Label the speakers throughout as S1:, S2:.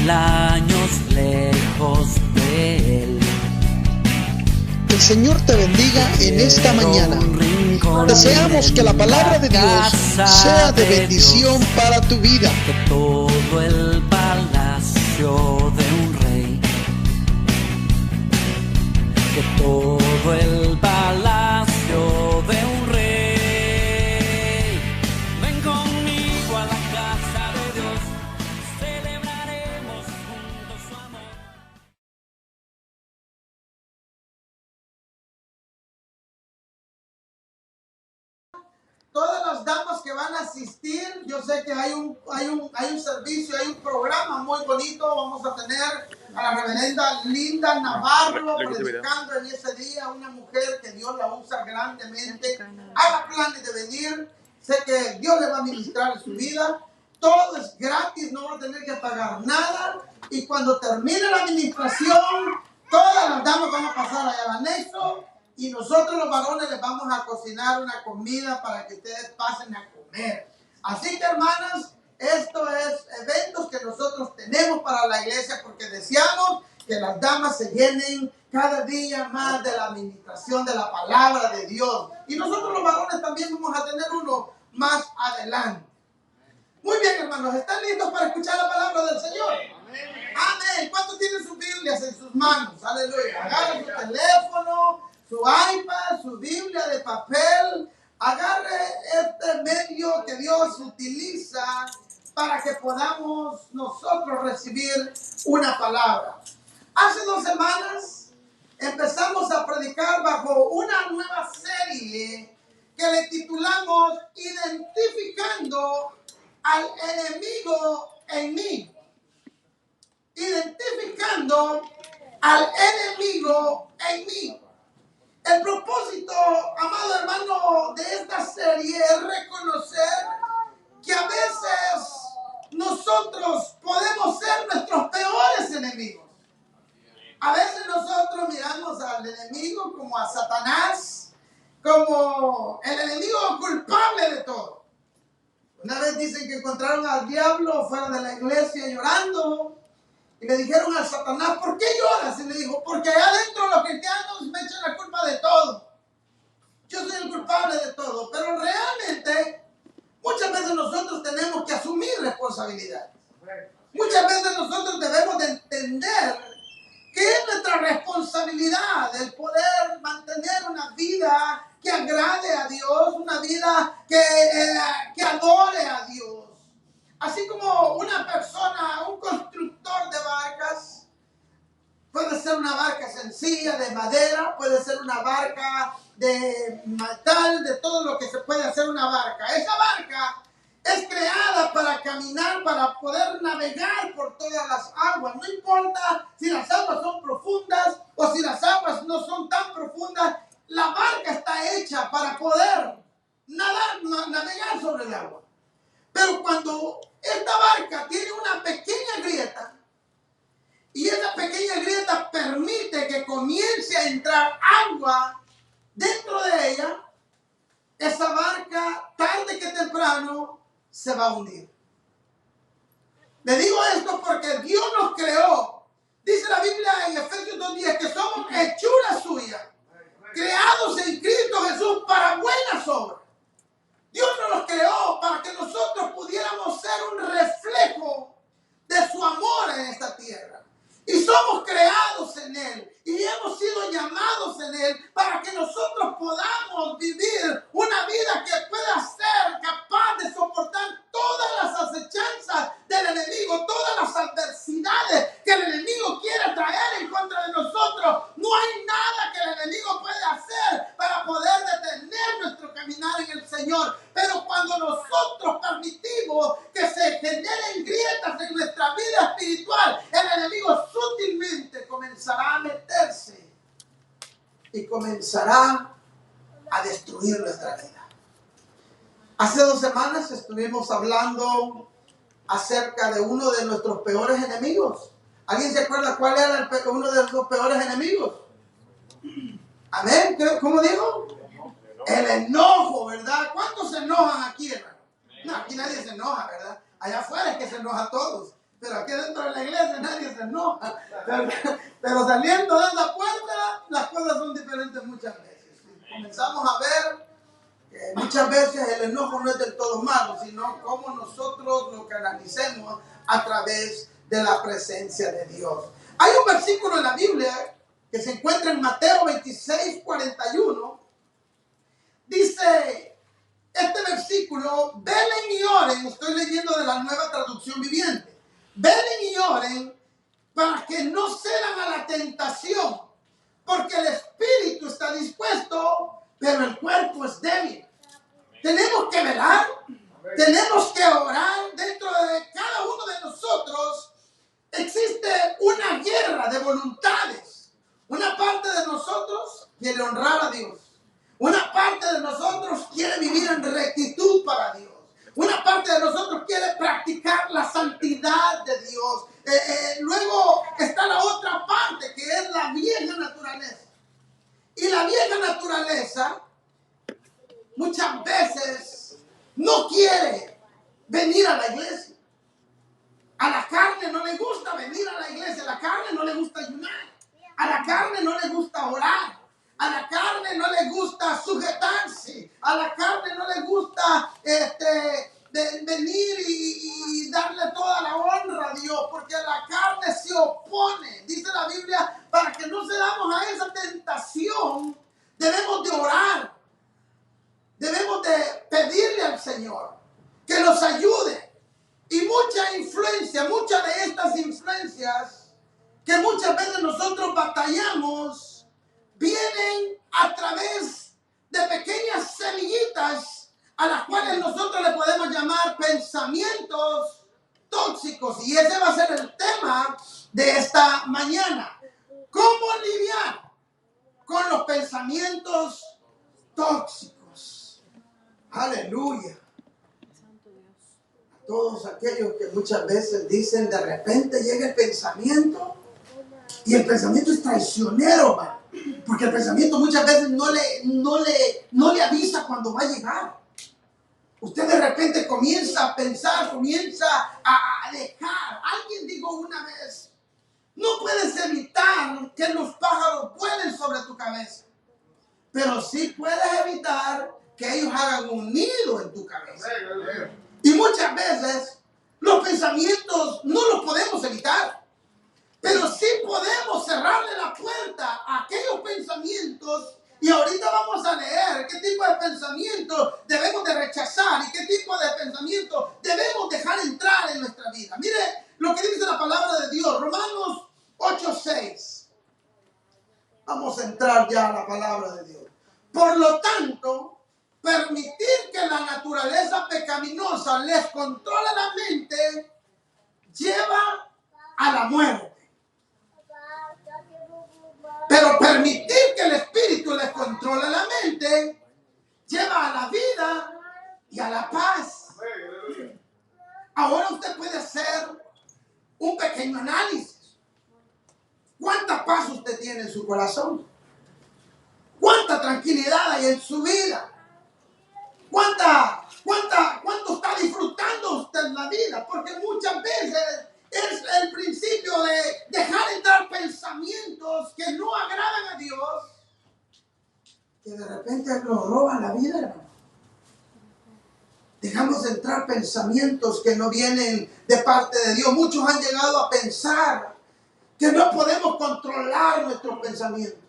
S1: 1000 años lejos de él.
S2: El Señor te bendiga en esta mañana. Deseamos que la palabra de Dios sea de bendición para tu vida.
S1: Que todo el palacio de un rey, que todo el palacio de un rey. Ven conmigo a la casa de Dios, celebraremos juntos su amor.
S3: Todas las damas que van a asistir, yo sé que hay un servicio, hay un programa muy bonito. Vamos a tener a la reverenda Linda Navarro predicando en ese día, una mujer que Dios la usa grandemente. Haga planes de venir, sé que Dios le va a ministrar en su vida. Todo es gratis, no va a tener que pagar nada. Y cuando termine la administración, todas las damas van a pasar allá al anexo. Y nosotros los varones les vamos a cocinar una comida para que ustedes pasen a comer. Así que, hermanas, esto es eventos que nosotros tenemos para la iglesia porque deseamos que las damas se llenen cada día más de la administración de la palabra de Dios. Y nosotros los varones también vamos a tener uno más adelante. Muy bien, hermanos, ¿están listos para escuchar la palabra del Señor? Amén. ¿Cuántos tienen sus Biblias en sus manos? Aleluya. Agarren su teléfono, su iPad, su Biblia de papel. Agarre este medio que Dios utiliza para que podamos nosotros recibir una palabra. Hace 2 semanas empezamos a predicar bajo una nueva serie que le titulamos Identificando al enemigo en mí. Identificando al enemigo en mí. El propósito, amado hermano, de esta serie es reconocer que a veces nosotros podemos ser nuestros peores enemigos. A veces nosotros miramos al enemigo como a Satanás, como el enemigo culpable de todo. Una vez dicen que encontraron al diablo fuera de la iglesia llorando. Y le dijeron a Satanás, ¿por qué lloras? Y le dijo, porque allá adentro los cristianos me echan la culpa de todo. Yo soy el culpable de todo. Pero realmente, muchas veces nosotros tenemos que asumir responsabilidad. Muchas veces nosotros debemos de entender que es nuestra responsabilidad el poder mantener una vida que agrade a Dios, una vida que adore a Dios. Así como una persona, un constructor de barcas, puede ser una barca sencilla de madera, puede ser una barca de metal, de todo lo que se puede hacer una barca. Esa barca es creada para caminar, para poder navegar por todas las aguas. No importa si las aguas son profundas o si las aguas no son tan profundas, la barca está hecha para poder navegar sobre el agua. Pero cuando esta barca tiene una pequeña grieta y esa pequeña grieta permite que comience a entrar agua dentro de ella, esa barca tarde que temprano se va a hundir. Le digo esto porque Dios nos creó. Dice la Biblia en Efesios 2:10 que somos hechura suya, creados en Cristo Jesús para buenas obras. Dios nos creó para que nosotros pudiéramos ser un reflejo de su amor en esta tierra. Y somos creados en Él. Y hemos sido llamados en Él para que nosotros podamos vivir una vida que pueda ser capaz de soportar todas las acechanzas del enemigo, todas las adversidades que el enemigo quiere traer en contra de nosotros. No hay nada que el enemigo puede hacer para poder detener nuestro caminar en el Señor. Pero cuando nosotros permitimos que se generen grietas en nuestra vida espiritual, el enemigo sutilmente comenzará a meterse y comenzará a destruir nuestra vida. Hace 2 semanas estuvimos hablando acerca de uno de nuestros peores enemigos. ¿Alguien se acuerda cuál era uno de los peores enemigos? Amén. ¿Cómo digo? El enojo, ¿verdad? ¿Cuántos se enojan aquí, hermano? No, aquí nadie se enoja, ¿verdad? Allá afuera es que se enoja a todos. pero aquí dentro de la iglesia nadie se enoja. Pero saliendo de esa puerta, las cosas son diferentes muchas veces. Comenzamos a ver que muchas veces el enojo no es del todo malo, sino cómo nosotros lo canalicemos a través de la presencia de Dios. Hay un versículo en la Biblia que se encuentra en Mateo 26:41. Dice este versículo: velen y oren. Estoy leyendo de la Nueva Traducción Viviente. Velen y oren para que no cedan a la tentación, porque el espíritu está dispuesto, pero el cuerpo es débil. Tenemos que velar, tenemos que orar. Dentro de cada uno de nosotros existe una guerra de voluntades. Una parte de nosotros quiere honrar a Dios. Una parte de nosotros quiere vivir en rectitud para Dios. Una parte de nosotros quiere practicar la santidad de Dios. Luego está la otra parte, que es la vieja naturaleza. Y la vieja naturaleza muchas veces no quiere venir a la iglesia. A la carne no le gusta venir a la iglesia. A la carne no le gusta ayunar. A la carne no le gusta orar. A la carne no le gusta sujetarse. A la carne no le gusta venir y darle toda la honra a Dios, porque la carne se opone. Dice la Biblia, para que no cedamos a esa tentación, debemos de orar. Debemos de pedirle al Señor que nos ayude. Y muchas de estas influencias que muchas veces nosotros batallamos, vienen a través de pequeñas semillitas a las cuales nosotros le podemos llamar pensamientos tóxicos. Y ese va a ser el tema de esta mañana. ¿Cómo lidiar con los pensamientos tóxicos? Aleluya. A todos aquellos que muchas veces dicen, de repente llega el pensamiento y el pensamiento es traicionero, man. Porque el pensamiento muchas veces no le avisa cuando va a llegar. Usted de repente comienza a pensar, comienza a dejar. Alguien dijo una vez, no puedes evitar que los pájaros vuelen sobre tu cabeza, pero sí puedes evitar que ellos hagan un nido en tu cabeza. Y muchas veces los pensamientos no los podemos evitar, pero sí podemos cerrarle la puerta a aquellos pensamientos. Y ahorita vamos a leer qué tipo de pensamientos debemos de rechazar y qué tipo de pensamientos debemos dejar entrar en nuestra vida. Mire lo que dice la palabra de Dios, Romanos 8:6. Vamos a entrar ya a la palabra de Dios. Por lo tanto, permitir que la naturaleza pecaminosa les controle la mente lleva a la muerte. Pero permitir que el espíritu les controle la mente lleva a la vida y a la paz. Ahora usted puede hacer un pequeño análisis. ¿Cuánta paz usted tiene en su corazón? ¿Cuánta tranquilidad hay en su vida? ¿Cuánto está disfrutando usted en la vida? Porque muchas veces es el principio de dejar entrar pensamientos que no agradan a Dios, que de repente nos roban la vida, hermano. Dejamos entrar pensamientos que no vienen de parte de Dios. Muchos han llegado a pensar que no podemos controlar nuestros pensamientos.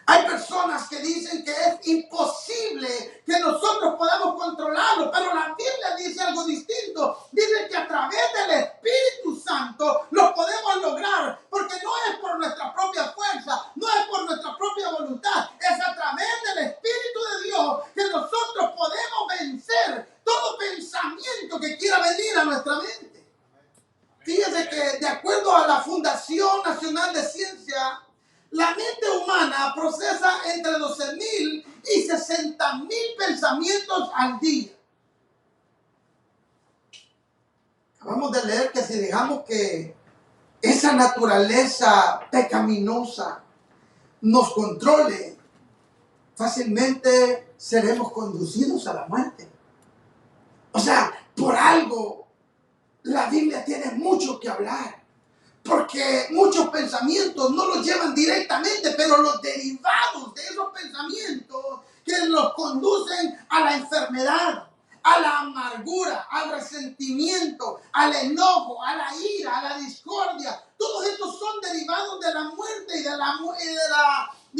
S3: Hay personas que dicen que es imposible que nosotros podamos controlarlo, pero la Biblia dice algo distinto. Dice que a través del Espíritu Santo lo podemos lograr, porque no es por nuestra propia fuerza, no es por nuestra propia voluntad, es a través del Espíritu de Dios que nosotros podemos vencer todo pensamiento que quiera venir a nuestra mente. Fíjense que de acuerdo a la Fundación Nacional de Ciencia, la mente humana procesa entre 12,000 y 60,000 pensamientos al día. Acabamos de leer que si dejamos que esa naturaleza pecaminosa nos controle, fácilmente seremos conducidos a la muerte. O sea, por algo la Biblia tiene mucho que hablar. Porque muchos pensamientos no los llevan directamente, pero los derivados de esos pensamientos que los conducen a la enfermedad, a la amargura, al resentimiento, al enojo, a la ira, a la discordia. Todos estos son derivados de la muerte y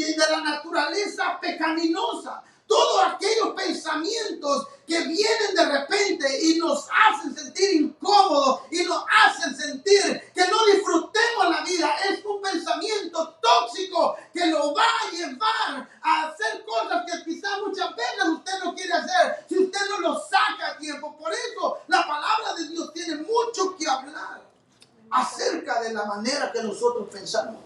S3: de la naturaleza pecaminosa. Todos aquellos pensamientos que vienen de repente y nos hacen sentir incómodos y nos hacen sentir que no disfrutemos la vida, es un pensamiento tóxico que lo va a llevar a hacer cosas que quizás muchas veces usted no quiere hacer si usted no lo saca a tiempo. Por eso la palabra de Dios tiene mucho que hablar acerca de la manera que nosotros pensamos.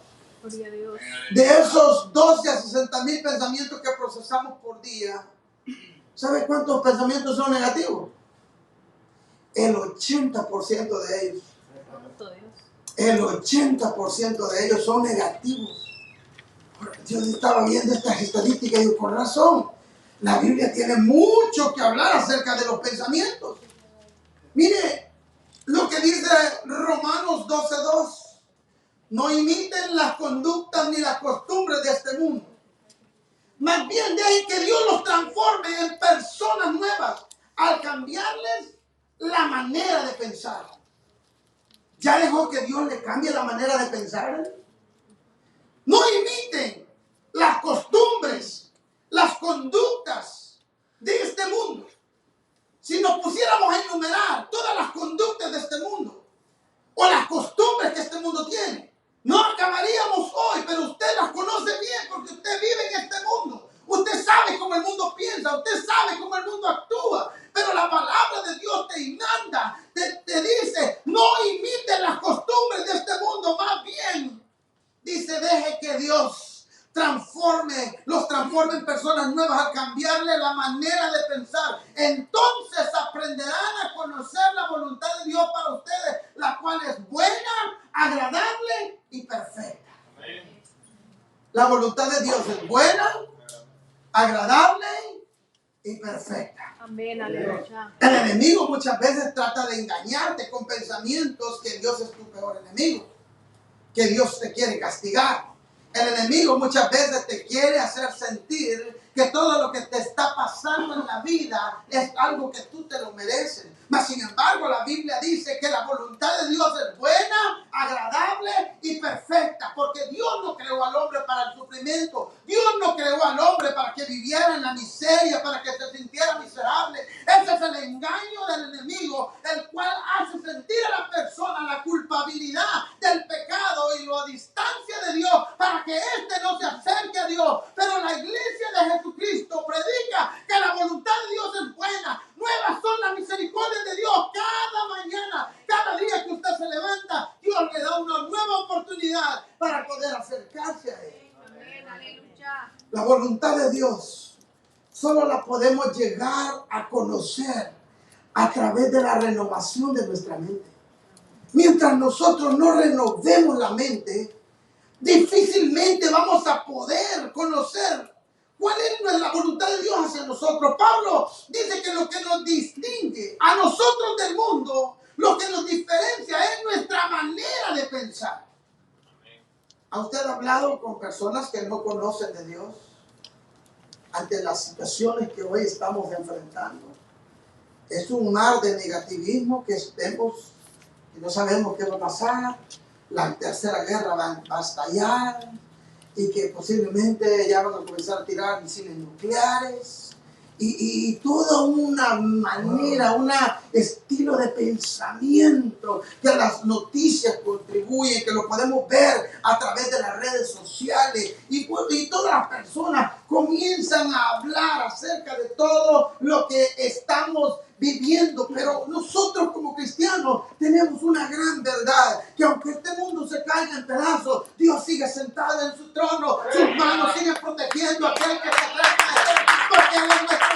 S3: De esos 12 a 60,000 pensamientos que procesamos por día, ¿sabe cuántos pensamientos son negativos? El 80% de ellos. El 80% de ellos son negativos. Yo estaba viendo estas estadísticas y digo, con razón, la Biblia tiene mucho que hablar acerca de los pensamientos. Mire lo que dice Romanos 12:2. No imiten las conductas ni las costumbres de este mundo. Más bien dejen que Dios los transforme en personas nuevas al cambiarles la manera de pensar. ¿Ya dejó que Dios le cambie la manera de pensar? No imiten las costumbres, las conductas de este mundo. Si nos pusiéramos a enumerar todas las conductas de este mundo o las costumbres que este mundo tiene, no acabaríamos hoy, pero usted las conoce bien porque usted vive en este mundo. Usted sabe cómo el mundo piensa, usted sabe cómo el mundo actúa, pero la palabra de Dios te manda, te dice, no imiten las costumbres de este mundo, más bien, dice, deje que Dios los transforme en personas nuevas al cambiarle la manera de pensar. Entonces aprenderán a conocer la voluntad de Dios para ustedes, la cual es buena, agradable y perfecta. La voluntad de Dios es buena, agradable y perfecta.
S4: Amén, aleluya.
S3: El enemigo muchas veces trata de engañarte con pensamientos que Dios es tu peor enemigo, que Dios te quiere castigar. El enemigo muchas veces te quiere hacer sentir que todo lo que te está pasando en la vida es algo que tú te lo mereces. Mas sin embargo la Biblia dice que la voluntad de Dios es buena, agradable y perfecta. Porque Dios no creó al hombre para el sufrimiento. Dios no creó al hombre para que viviera en la miseria, para que se sintiera miserable. Ese es el engaño del enemigo, el cual hace sentir a la persona la culpabilidad del pecado y lo distancia de Dios para que éste no se acerque a Dios. Pero la iglesia de Jesucristo predica que la voluntad de Dios es buena. Nuevas son las misericordias de Dios cada mañana. Cada día que usted se levanta, Dios le da una nueva oportunidad para poder acercarse a Él.
S4: Amén, aleluya.
S3: La voluntad de Dios solo la podemos llegar a conocer a través de la renovación de nuestra mente. Mientras nosotros no renovemos la mente, difícilmente vamos a poder conocer cuál es la voluntad de Dios hacia nosotros. Pablo dice que lo que nos distingue a nosotros del mundo, lo que nos diferencia es nuestra manera de pensar. ¿Ha usted hablado con personas que no conocen de Dios ante las situaciones que hoy estamos enfrentando? Es un mar de negativismo que estemos y no sabemos qué va a pasar. La tercera guerra va a estallar y que posiblemente ya van a comenzar a tirar misiles nucleares y toda una manera, un estilo de pensamiento que las noticias contribuyen, que lo podemos ver a través de las redes sociales y todas las personas comienzan a hablar acerca de todo lo que estamos viviendo. Pero nosotros como cristianos tenemos una gran verdad, que aunque este mundo se caiga en pedazos, Dios sigue sentado en su trono, sus manos siguen protegiendo a aquel que se trata de él, porque él es nuestro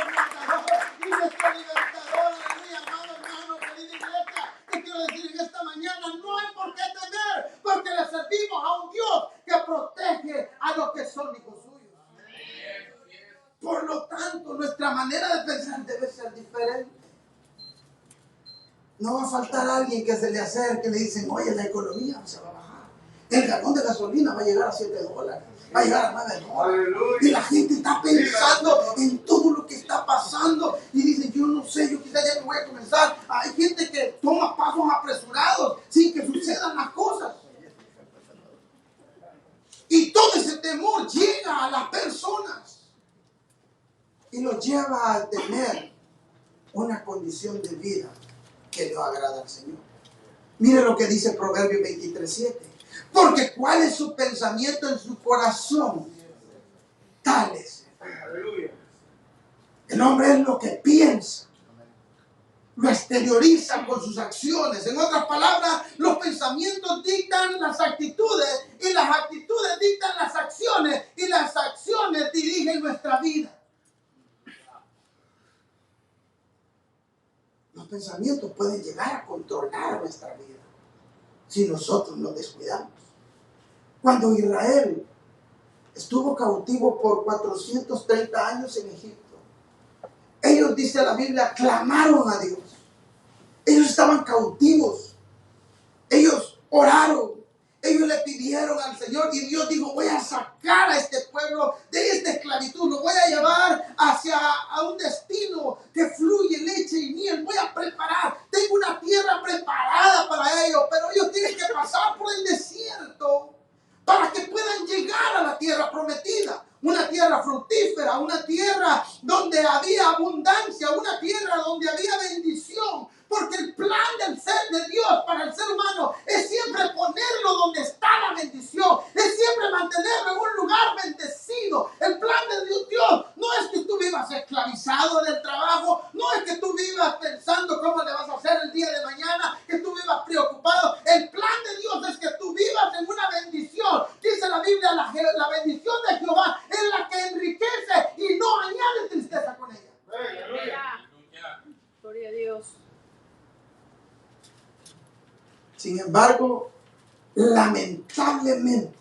S3: Salvador y nuestro libertador. Aleluya, amado hermano, querida iglesia, te quiero decir en esta mañana, no hay por qué temer, porque le servimos a un Dios que protege a los que son hijos suyos. Por lo tanto, nuestra manera de pensar debe ser diferente. No va a faltar alguien que se le acerque y le dicen, oye, la economía se va a bajar. El galón de gasolina va a llegar a $7, va a llegar a $9. Y la gente está pensando en todo lo que está pasando y dice, yo no sé, yo quizás ya me voy a comenzar. Hay gente que toma pasos apresurados sin que sucedan las cosas. Y todo ese temor llega a las personas y los lleva a tener una condición de vida que no agrada al Señor. Mire lo que dice Proverbios 23:7. Porque cuál es su pensamiento en su corazón, tal es. El hombre es lo que piensa, lo exterioriza con sus acciones. En otras palabras, los pensamientos dictan las actitudes y las actitudes dictan las acciones y las acciones dirigen nuestra vida. Los pensamientos pueden llegar a controlar nuestra vida si nosotros nos descuidamos. Cuando Israel estuvo cautivo por 430 años en Egipto, ellos, dice la Biblia, clamaron a Dios. Ellos estaban cautivos. Ellos oraron. Ellos le pidieron al Señor y Dios dijo, voy a sacar a este pueblo de esta esclavitud, lo voy a llevar a un destino que fluye leche y miel, voy a preparar, tengo una tierra preparada para ellos, pero ellos tienen que pasar por el desierto para que puedan llegar a la tierra prometida, una tierra fructífera, una tierra donde había abundancia, una tierra donde había bendición. Porque el plan de Dios para el ser humano es siempre ponerlo donde está la bendición. Es siempre mantenerlo en un lugar bendecido. El plan de Dios no es que tú vivas esclavizado en el trabajo. No es que tú vivas pensando cómo le vas a hacer el día de mañana. Que tú vivas preocupado. El plan de Dios es que tú vivas en una bendición. Dice la Biblia, la bendición de Jehová es la que enriquece y no añade tristeza con ella.
S4: Gloria a Dios.
S3: Sin embargo, lamentablemente,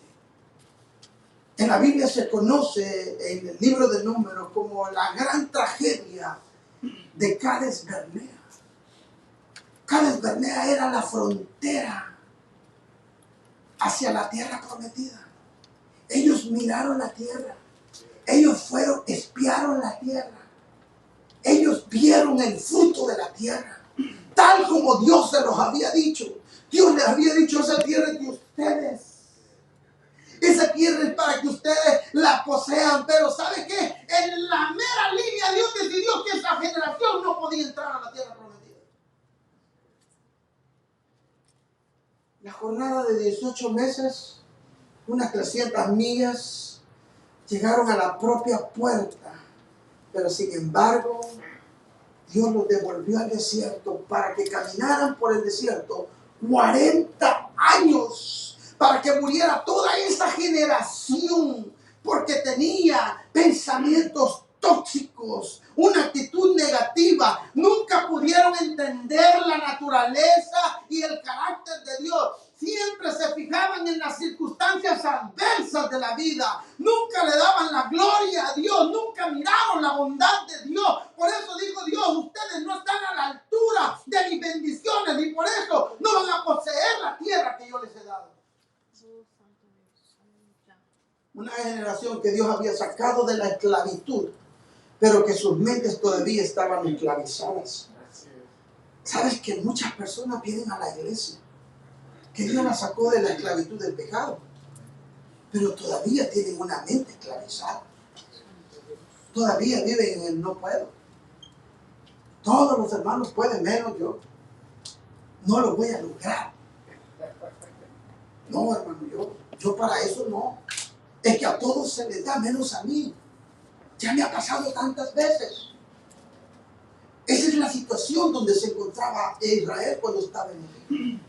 S3: en la Biblia se conoce en el libro de Números como la gran tragedia de Cades Barnea. Cades Barnea era la frontera hacia la tierra prometida. Ellos miraron la tierra. Ellos fueron, espiaron la tierra. Ellos vieron el fruto de la tierra, tal como Dios se los había dicho. Dios les había dicho, esa tierra es de ustedes. Esa tierra es para que ustedes la posean. Pero ¿sabe qué? En la mera línea Dios decidió que esa generación no podía entrar a la tierra prometida. La jornada de 18 meses, unas 300 millas, llegaron a la propia puerta. Pero sin embargo, Dios los devolvió al desierto para que caminaran por el desierto 40 años, para que muriera toda esa generación, porque tenía pensamientos tóxicos, una actitud negativa. Nunca pudieron entender la naturaleza y el carácter de Dios. Siempre se fijaban en las circunstancias adversas de la vida. Nunca le daban la gloria a Dios. Nunca miraron la bondad de Dios. Por eso dijo Dios, ustedes no están a la altura de mis bendiciones y por eso no van a poseer la tierra que yo les he dado. Una generación que Dios había sacado de la esclavitud, pero que sus mentes todavía estaban esclavizadas. ¿Sabes que muchas personas vienen a la iglesia? Que Dios la sacó de la esclavitud del pecado, pero todavía tienen una mente esclavizada. Todavía viven en el no puedo. Todos los hermanos pueden, menos yo. No lo voy a lograr. No, hermano, yo para eso no. Es que a todos se les da, menos a mí. Ya me ha pasado tantas veces. Esa es la situación donde se encontraba Israel cuando estaba en Egipto.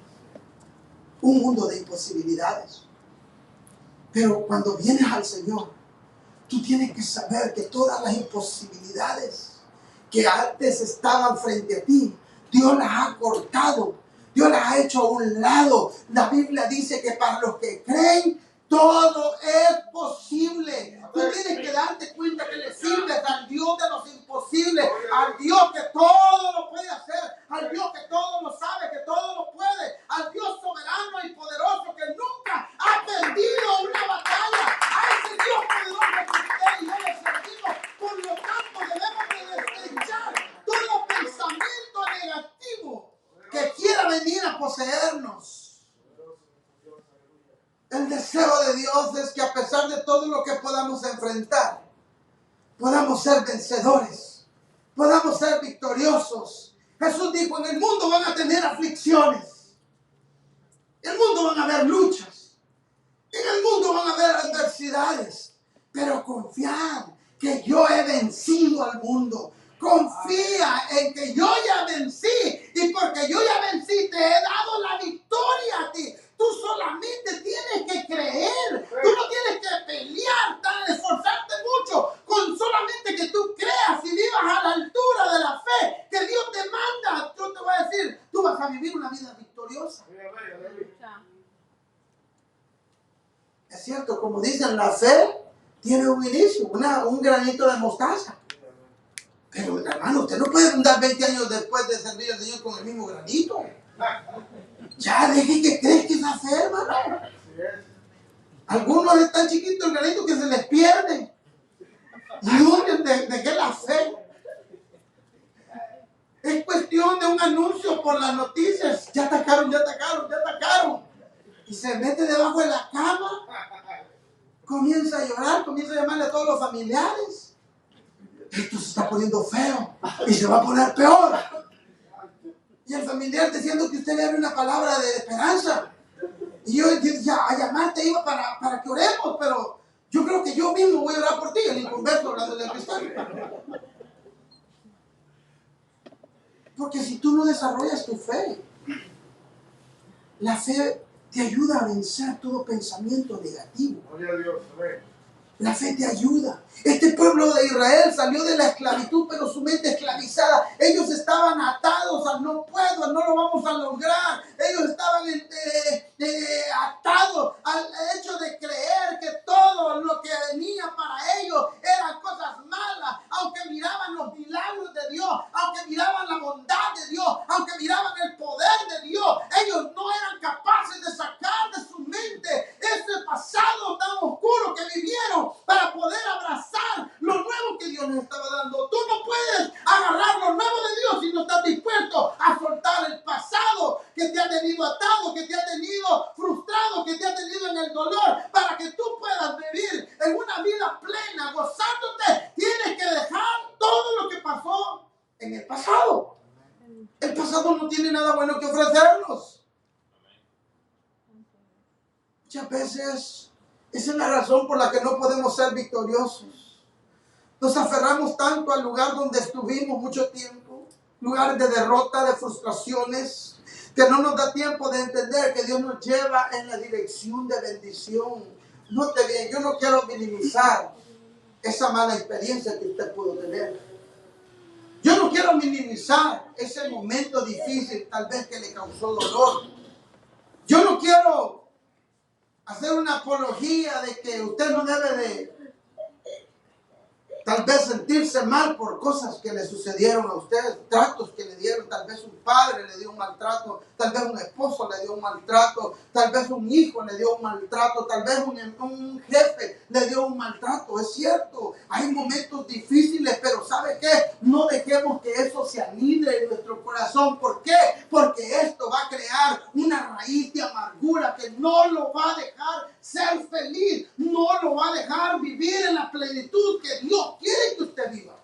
S3: Un mundo de imposibilidades. Pero cuando vienes al Señor, tú tienes que saber que todas las imposibilidades que antes estaban frente a ti, Dios las ha cortado. Dios las ha hecho a un lado. La Biblia dice que para los que creen, todo es posible. Tú tienes que darte cuenta que le sirves al Dios de los imposibles, al Dios que todo lo puede hacer, al Dios que todo lo sabe. El deseo de Dios es que a pesar de todo lo que podamos enfrentar, podamos ser vencedores, podamos ser victoriosos. Jesús dijo, en el mundo van a tener aflicciones, en el mundo van a haber luchas, en el mundo van a haber adversidades, pero confiad que yo he vencido al mundo. Confía en que yo ya vencí, y porque yo ya vencí te he dado la victoria a ti. Tú solamente tienes que creer, tú no tienes que pelear, esforzarte mucho, con solamente que tú creas y vivas a la altura de la fe que Dios te manda. Yo te voy a decir, tú vas a vivir una vida victoriosa. Es cierto, como dicen, la fe tiene un inicio, un granito de mostaza. Pero hermano, usted no puede andar 20 años después de servir al Señor con el mismo granito. Ya deje que crezca esa fe, hermano. Algunos es tan chiquito el granito que se les pierde. ¿Y dónde dejé la fe? Es cuestión de un anuncio por las noticias. Ya atacaron, ya atacaron, ya atacaron. Y se mete debajo de la cama. Comienza a llorar, comienza a llamarle a todos los familiares. Esto se está poniendo feo y se va a poner peor. Y el familiar diciendo que usted le abre una palabra de esperanza. Y yo ya a llamarte iba para que oremos, pero yo creo que yo mismo voy a orar por ti, el inconverso hablando del cristiano. Porque si tú no desarrollas tu fe, la fe te ayuda a vencer todo pensamiento negativo.
S5: Gloria a Dios, amén.
S3: La fe te ayuda. Este pueblo de Israel salió de la esclavitud, pero su mente esclavizada. Ellos estaban atados al no puedo, no lo vamos a lograr. Ellos estaban atados al hecho de creer que todo lo que venía para ellos eran cosas malas. Aunque miraban los milagros de Dios, aunque miraban la bondad de Dios, aunque miraban el poder de Dios, ellos no eran capaces de sacar de su mente ese pasado tan oscuro que vivieron para poder abrazar lo nuevo que Dios les estaba dando. Tú no puedes agarrar lo nuevo de Dios si no estás dispuesto a soltar el pasado que te ha tenido atado, que te ha tenido frustrado, que te ha tenido en el dolor, para que tú puedas vivir en una vida plena, gozándote. Tienes que dejar todo lo que pasó en el pasado. El pasado no tiene nada bueno que ofrecernos. Muchas veces esa es la razón por la que no podemos ser victoriosos. Nos aferramos tanto al lugar donde estuvimos mucho tiempo, lugares de derrota, de frustraciones, que no nos da tiempo de entender que Dios nos lleva en la dirección de bendición. Note bien, yo no quiero minimizar esa mala experiencia que usted pudo tener. Yo no quiero minimizar ese momento difícil, tal vez que le causó dolor. Yo no quiero hacer una apología de que usted no debe de tal vez sentirse mal por cosas que le sucedieron a usted, tratos que le dieron. Tal vez un padre le dio un maltrato, tal vez un esposo le dio un maltrato, tal vez un hijo le dio un maltrato, tal vez un jefe le dio un maltrato. Es cierto, hay momentos difíciles, pero ¿sabe qué? No dejemos que eso se anide en nuestro corazón. ¿Por qué? Porque esto va a crear una raíz de amargura que no lo va a dejar ser feliz, no lo va a dejar vivir en la plenitud que Dios quiere que usted viva.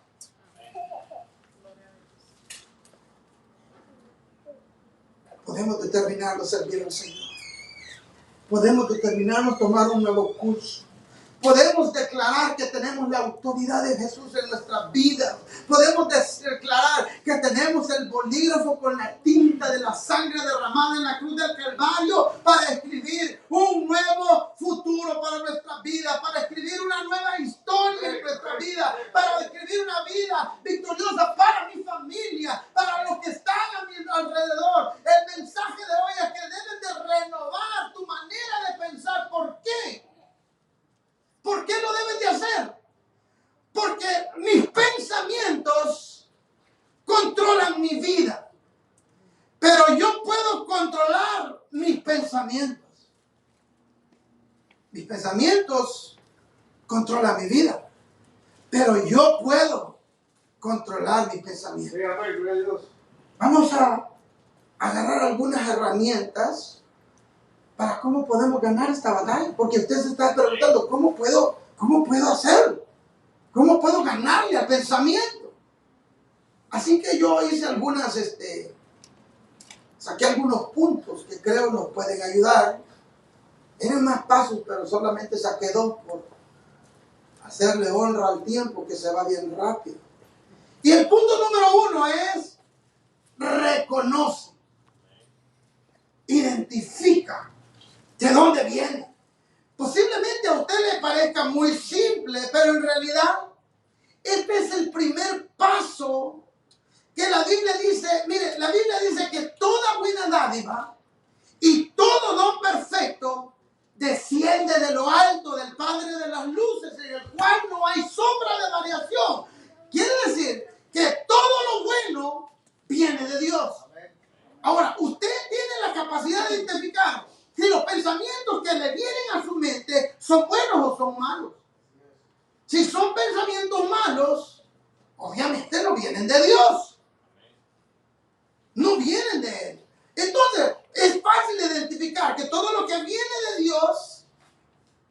S3: Podemos determinarnos servir al Señor. Podemos determinarnos tomar un nuevo curso. Podemos declarar que tenemos la autoridad de Jesús en nuestras vidas. Podemos declarar que tenemos el bolígrafo con la tinta de la sangre derramada en la cruz del Calvario para escribir un nuevo futuro para nuestras vidas, para escribir una nueva historia en nuestra vida, para escribir una vida victoriosa para mi familia, para los que están a mi alrededor. El mensaje de hoy es que debes de renovar tu manera de pensar. ¿Por qué? ¿Por qué lo debes de hacer? Porque mis pensamientos controlan mi vida. Pero yo puedo controlar mis pensamientos. Mis pensamientos controlan mi vida. Pero yo puedo controlar mis pensamientos. Vamos a agarrar algunas herramientas para ¿cómo podemos ganar esta batalla? Porque usted se está preguntando, ¿cómo puedo hacerlo? ¿Cómo puedo ganarle al pensamiento? Así que yo hice saqué algunos puntos que creo nos pueden ayudar. Eran más pasos, pero solamente saqué 2 por hacerle honra al tiempo, que se va bien rápido. Y el punto número 1 es: reconoce, identifica de dónde viene. Posiblemente a usted le parezca muy simple, pero en realidad este es el primer paso que la Biblia dice. Mire, la Biblia dice que toda buena dádiva y todo don perfecto desciende de lo alto del Padre de las luces, en el cual no hay sombra de variación. Quiere decir que todo lo bueno viene de Dios. Ahora, usted tiene la capacidad de identificar si los pensamientos que le vienen a su mente son buenos o son malos. Si son pensamientos malos, obviamente no vienen de Dios. No vienen de Él. Entonces, es fácil identificar que todo lo que viene de Dios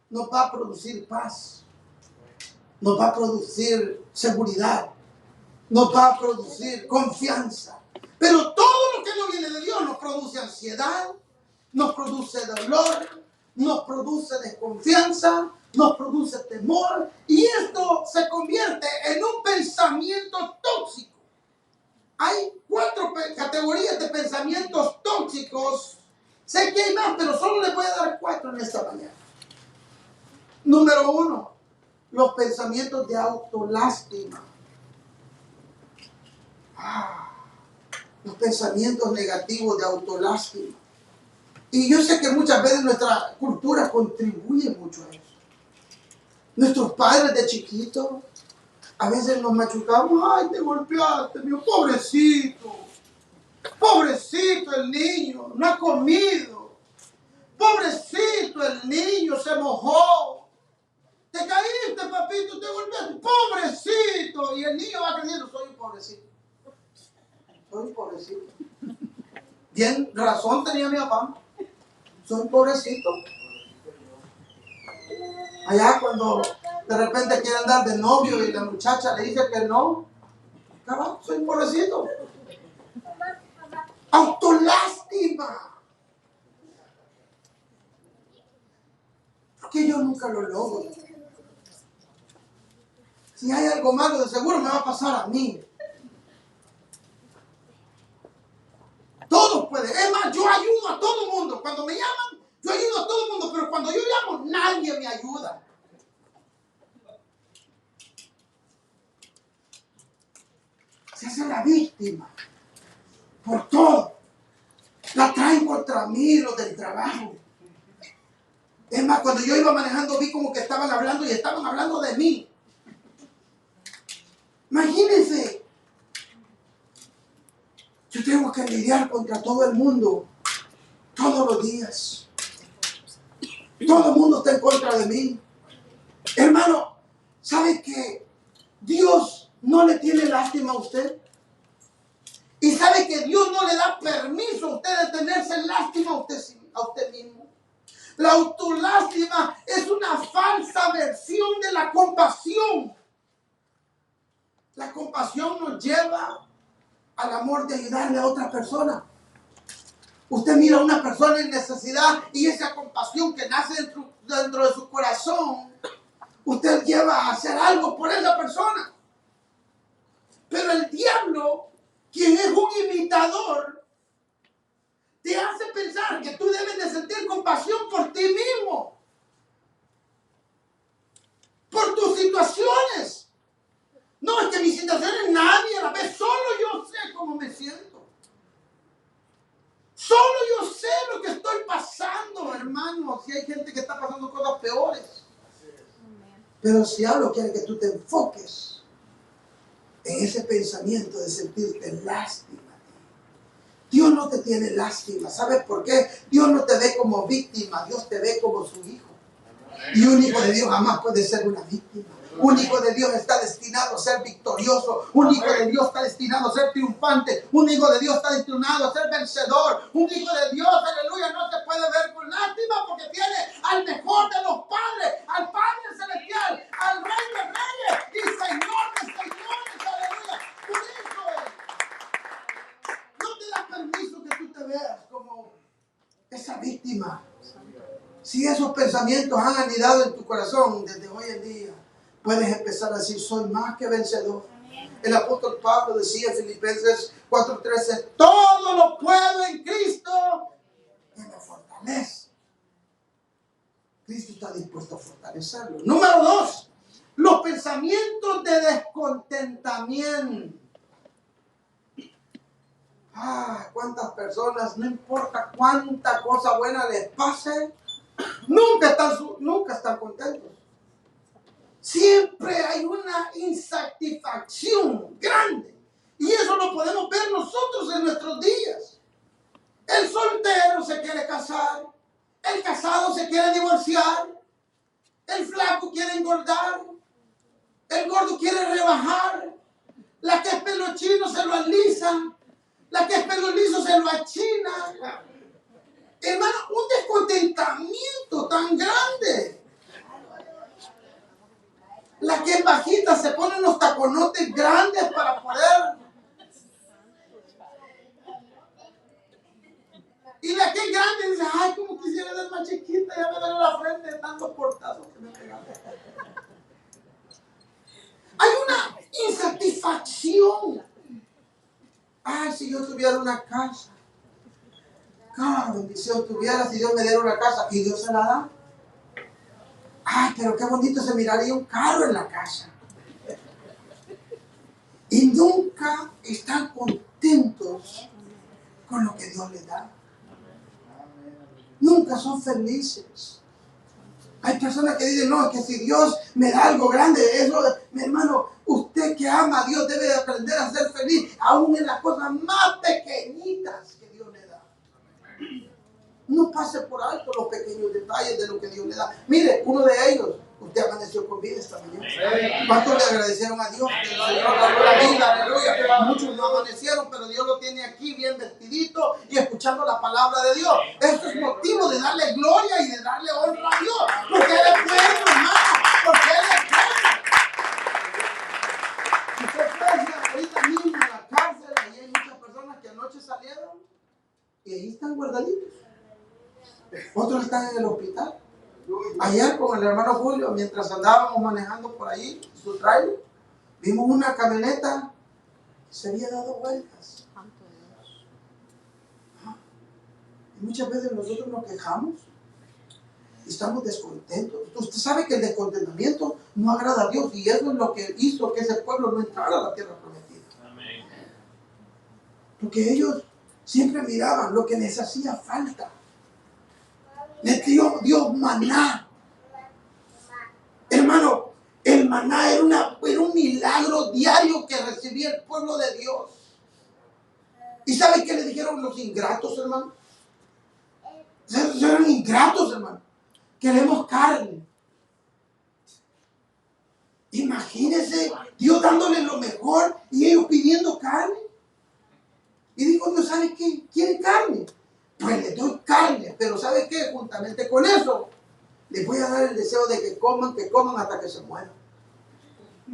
S3: nos va a producir paz, nos va a producir seguridad, nos va a producir confianza. Pero todo lo que no viene de Dios nos produce ansiedad, nos produce dolor, nos produce desconfianza, nos produce temor, y esto se convierte en un pensamiento tóxico. Hay 4 categorías de pensamientos tóxicos. Sé que hay más, pero solo les voy a dar 4 en esta mañana. Número 1, los pensamientos de autolástima. Los pensamientos negativos de autolástima. Y yo sé que muchas veces nuestra cultura contribuye mucho a eso. Nuestros padres de chiquitos, a veces nos machucamos. Ay, te golpeaste, mío, pobrecito. Pobrecito el niño, no ha comido. Pobrecito el niño, se mojó. Te caíste, papito, te golpeaste. Pobrecito. Y el niño va creciendo, soy un pobrecito. Soy un pobrecito. Bien, razón tenía mi papá. Soy un pobrecito. Allá cuando de repente quiere andar de novio y la muchacha le dice que no, cabrón, soy un pobrecito. Autolástima. Porque yo nunca lo logro. Si hay algo malo, de seguro me va a pasar a mí. Todos pueden. Es más, yo ayudo a todo el mundo. Cuando me llaman, yo ayudo a todo el mundo. Pero cuando yo llamo, nadie me ayuda. Se hace la víctima. Por todo. La traen contra mí, los del trabajo. Es más, cuando yo iba manejando, vi como que estaban hablando y estaban hablando de mí. Imagínense. Yo tengo que lidiar contra todo el mundo, todos los días. Todo el mundo está en contra de mí. Hermano, ¿sabe que Dios no le tiene lástima a usted? ¿Y sabe que Dios no le da permiso a usted de tenerse lástima a usted mismo? La autolástima es una falsa versión de la compasión. La compasión nos lleva al amor de ayudarle a otra persona. Usted mira a una persona en necesidad y esa compasión que nace dentro de su corazón, usted lleva a hacer algo por esa persona. Pero el diablo, quien es un imitador, te hace pensar que tú debes de sentir compasión por ti mismo, por tus situaciones. No, es que mis situaciones nadie la ve, solo yo sé cómo me siento. Solo yo sé lo que estoy pasando, hermano. Si hay gente que está pasando cosas peores. Pero si hablo, quiere que tú te enfoques en ese pensamiento de sentirte lástima. Dios no te tiene lástima. ¿Sabes por qué? Dios no te ve como víctima, Dios te ve como su hijo. Y un hijo de Dios jamás puede ser una víctima. Un hijo de Dios está destinado a ser victorioso. Un hijo de Dios está destinado a ser triunfante. Un hijo de Dios está destinado a ser vencedor. Un hijo de Dios, aleluya, no se puede ver con lástima al mejor de los padres, al Padre Celestial, al Rey de Reyes y Señor de Señores. Aleluya. Por eso no te da permiso que tú te veas como esa víctima. Si esos pensamientos han anidado en tu corazón desde hoy en día, puedes empezar a decir, soy más que vencedor. El apóstol Pablo decía en Filipenses 4:13, todo lo puedo en Cristo que me fortalece. Cristo está dispuesto a fortalecerlo. Número 2, los pensamientos de descontentamiento. Cuántas personas, no importa cuánta cosa buena les pase, nunca están contentos. Siempre hay una insatisfacción grande. Y eso lo podemos ver nosotros en nuestros días. El soltero se quiere casar. El casado se quiere divorciar. El flaco quiere engordar. El gordo quiere rebajar. La que es pelo chino se lo alisa. La que es pelo liso se lo achina. Hermano, un descontentamiento tan grande. La que es bajita se pone unos taconotes grandes para poder. Y la que es grande dice, ay, como quisiera ser más chiquita, ya me duele la frente de tantos portazos que me pegaron. Hay una insatisfacción. Ay, si yo tuviera una casa. Cada bendición tuviera si Dios me diera una casa. Y Dios se la da. Ay, pero qué bonito se miraría un carro en la casa. Y nunca están contentos con lo que Dios les da. Nunca son felices. Hay personas que dicen, no, es que si Dios me da algo grande, eso, mi hermano, usted que ama a Dios debe de aprender a ser feliz, aún en las cosas más pequeñitas que Dios le da. No pase por alto los pequeños detalles de lo que Dios le da. Mire, uno de ellos, usted amaneció con vida esta mañana. ¿Cuántos le agradecieron a Dios? Que el Señor le dio la vida, aleluya. Muchos no amanecieron, pero Dios lo tiene aquí bien vestidito y escuchando la palabra de Dios. Esto es motivo de darle gloria y de darle honra a Dios. Porque Él es bueno, hermano. Porque Él es bueno. Usted puede ir ahorita mismo a la cárcel, ahí hay muchas personas que anoche salieron y ahí están guardaditos. Otros están en el hospital. Ayer con el hermano Julio, mientras andábamos manejando por ahí su trailer, vimos una camioneta que se había dado vueltas. Y muchas veces nosotros nos quejamos y estamos descontentos. Usted sabe que el descontentamiento no agrada a Dios y eso es lo que hizo que ese pueblo no entrara a la tierra prometida. Porque ellos siempre miraban lo que les hacía falta. Les dio Dios maná. Hermano, el maná era un milagro diario que recibía el pueblo de Dios. ¿Y sabe qué le dijeron los ingratos, hermano? Eran ingratos, hermano. Queremos carne. Imagínense Dios dándole lo mejor y ellos pidiendo carne. Y dijo Dios, ¿sabe qué? ¿Quieren carne? Pues les doy carne, pero ¿sabe qué? Juntamente con eso, les voy a dar el deseo de que coman hasta que se mueran.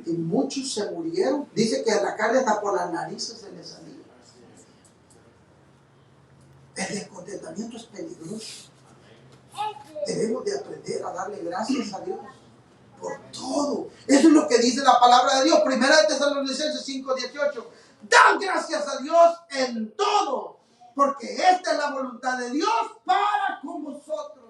S3: Y muchos se murieron. Dice que a la carne hasta por las narices se les salía. El descontentamiento es peligroso. Debemos de aprender a darle gracias a Dios por todo. Eso es lo que dice la palabra de Dios. Primera de Tesalonicenses 5:18. Dan gracias a Dios en todo, porque esta es la voluntad de Dios para con vosotros.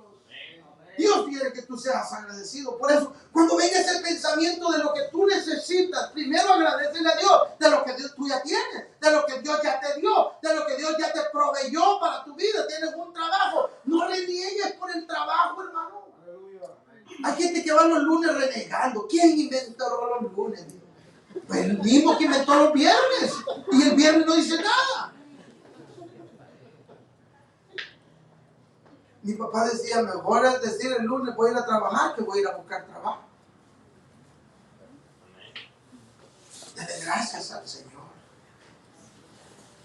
S3: Dios quiere que tú seas agradecido. Por eso, cuando venga ese pensamiento de lo que tú necesitas, primero agradecele a Dios de lo que tú ya tienes, de lo que Dios ya te dio, de lo que Dios ya te proveyó para tu vida. Tienes un trabajo. No reniegues por el trabajo, hermano. Hay gente que va los lunes renegando. ¿Quién inventó los lunes? Pues el mismo que inventó los viernes. Y el viernes no dice nada. Mi papá decía, mejor es decir el lunes voy a ir a trabajar que voy a ir a buscar trabajo. Dale gracias al Señor.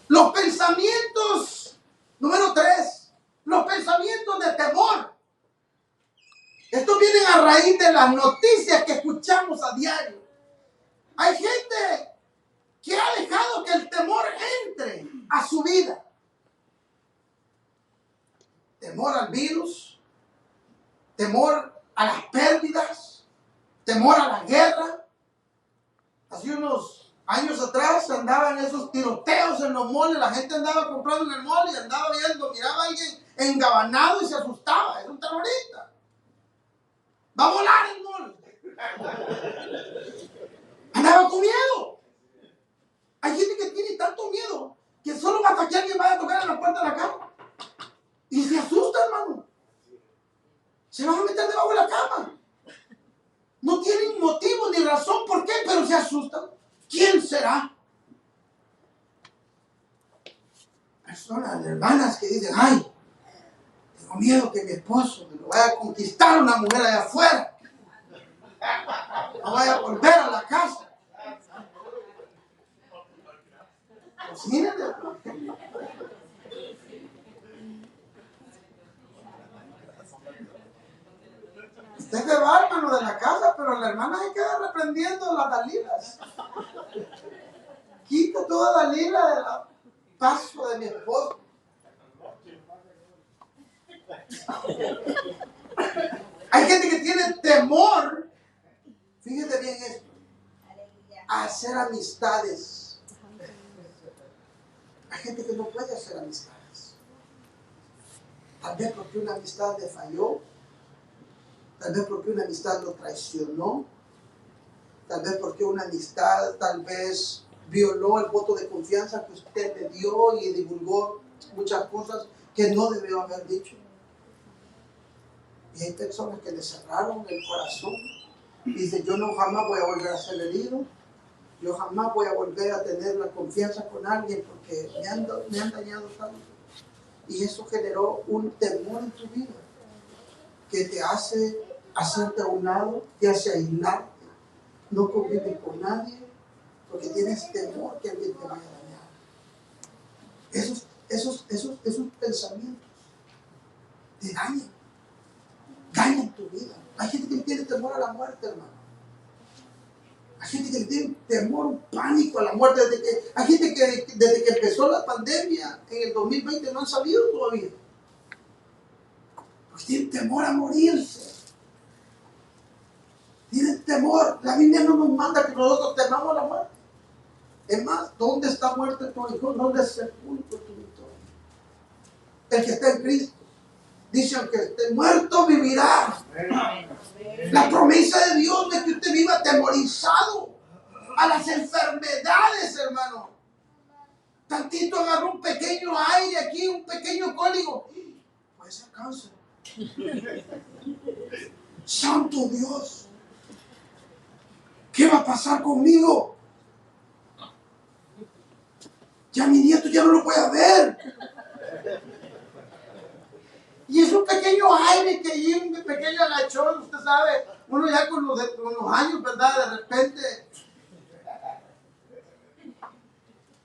S3: Los pensamientos, número 3, los pensamientos de temor. raíz de las noticias que escuchamos a diario. Hay gente que ha dejado que el temor entre a su vida. Temor al virus, temor a las pérdidas, temor a la guerra. Hace unos años atrás andaban esos tiroteos en los malls, la gente andaba comprando en el mall y andaba viendo, miraba a alguien engabanado y se asustaba, es un terrorista. Va a volar el mall. Andaba con miedo. Hay gente que tiene tanto miedo que solo hasta que alguien vaya a tocar en la puerta de la cama. Y se asusta, hermano. Se van a meter debajo de la cama. No tienen motivo ni razón por qué, pero se asustan. ¿Quién será? Personas, hermanas que dicen, ay, tengo miedo que mi esposo me lo vaya a conquistar una mujer allá afuera. No vaya a volver a la casa. Pues mírenle. Usted se va, hermano, de la casa, pero la hermana se queda reprendiendo las dalilas. Quita toda dalila del paso de mi esposo. Hay gente que tiene temor, fíjate bien esto, a hacer amistades. Hay gente que no puede hacer amistades. Tal vez porque una amistad le falló. Tal vez porque una amistad lo traicionó. Tal vez porque una amistad tal vez violó el voto de confianza que usted le dio y divulgó muchas cosas que no debió haber dicho. Y hay personas que le cerraron el corazón y dicen, yo no jamás voy a volver a ser herido. Yo jamás voy a volver a tener la confianza con alguien porque me han dañado tanto. Y eso generó un temor en tu vida que te hace hacerte a un lado, te hace aislarte. No convives con nadie porque tienes temor que alguien te vaya a dañar. Esos pensamientos te dañan tu vida. Hay gente que tiene temor a la muerte, hermano. Hay gente que tiene temor, un pánico a la muerte. Hay gente que desde que empezó la pandemia en el 2020 no han salido todavía. Porque tienen temor a morirse. Tienen temor. La Biblia no nos manda que nosotros temamos la muerte. Es más, ¿dónde está muerte tu hijo? ¿Dónde es sepulcro tu victoria? El que está en Cristo dice, aunque esté muerto, vivirá. La promesa de Dios de que usted viva atemorizado a las enfermedades, hermano. Tantito agarró un pequeño aire aquí, un pequeño cólico. Puede ser cáncer. Santo Dios. ¿Qué va a pasar conmigo? Ya mi nieto ya no lo voy a ver. Y es un pequeño aire que hay, un pequeño agachón, usted sabe, uno ya con los años, ¿verdad? De repente.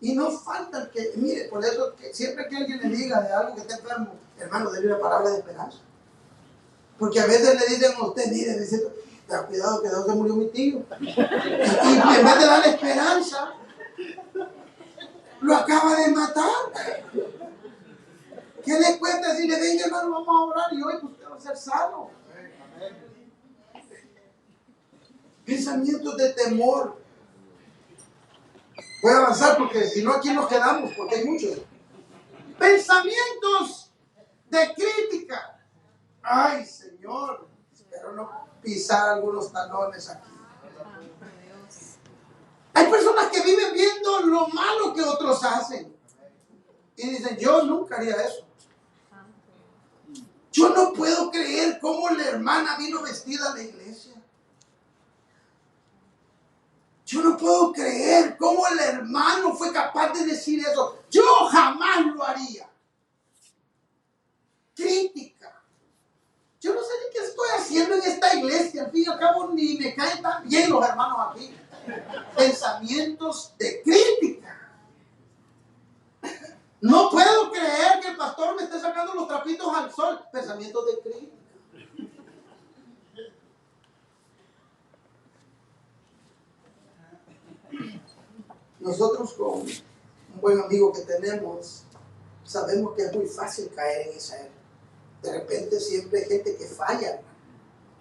S3: Y no falta el que, mire, por eso que siempre que alguien le diga de algo que está enfermo, hermano, dele una palabra de esperanza. Porque a veces le dicen a usted, mire, dice, cuidado que se murió mi tío. Y en vez de darle esperanza, lo acaba de matar. ¿Qué le cuesta decirle, venga hermano, vamos a orar y hoy usted va a ser sano? Pensamientos de temor. Voy a avanzar porque si no aquí nos quedamos, porque hay muchos. Pensamientos de crítica. Ay, Señor, espero no pisar algunos talones aquí. Hay personas que viven viendo lo malo que otros hacen. Y dicen, yo nunca haría eso. Yo no puedo creer cómo la hermana vino vestida a la iglesia. Yo no puedo creer cómo el hermano fue capaz de decir eso. Yo jamás lo haría. Crítica. Yo no sé ni qué estoy haciendo en esta iglesia. Al fin y al cabo ni me caen tan bien los hermanos aquí. Pensamientos de crítica. No puedo creer que el pastor me esté sacando los trapitos al sol. Pensamientos de crítica. Nosotros con un buen amigo que tenemos, sabemos que es muy fácil caer en esa era. De repente siempre hay gente que falla.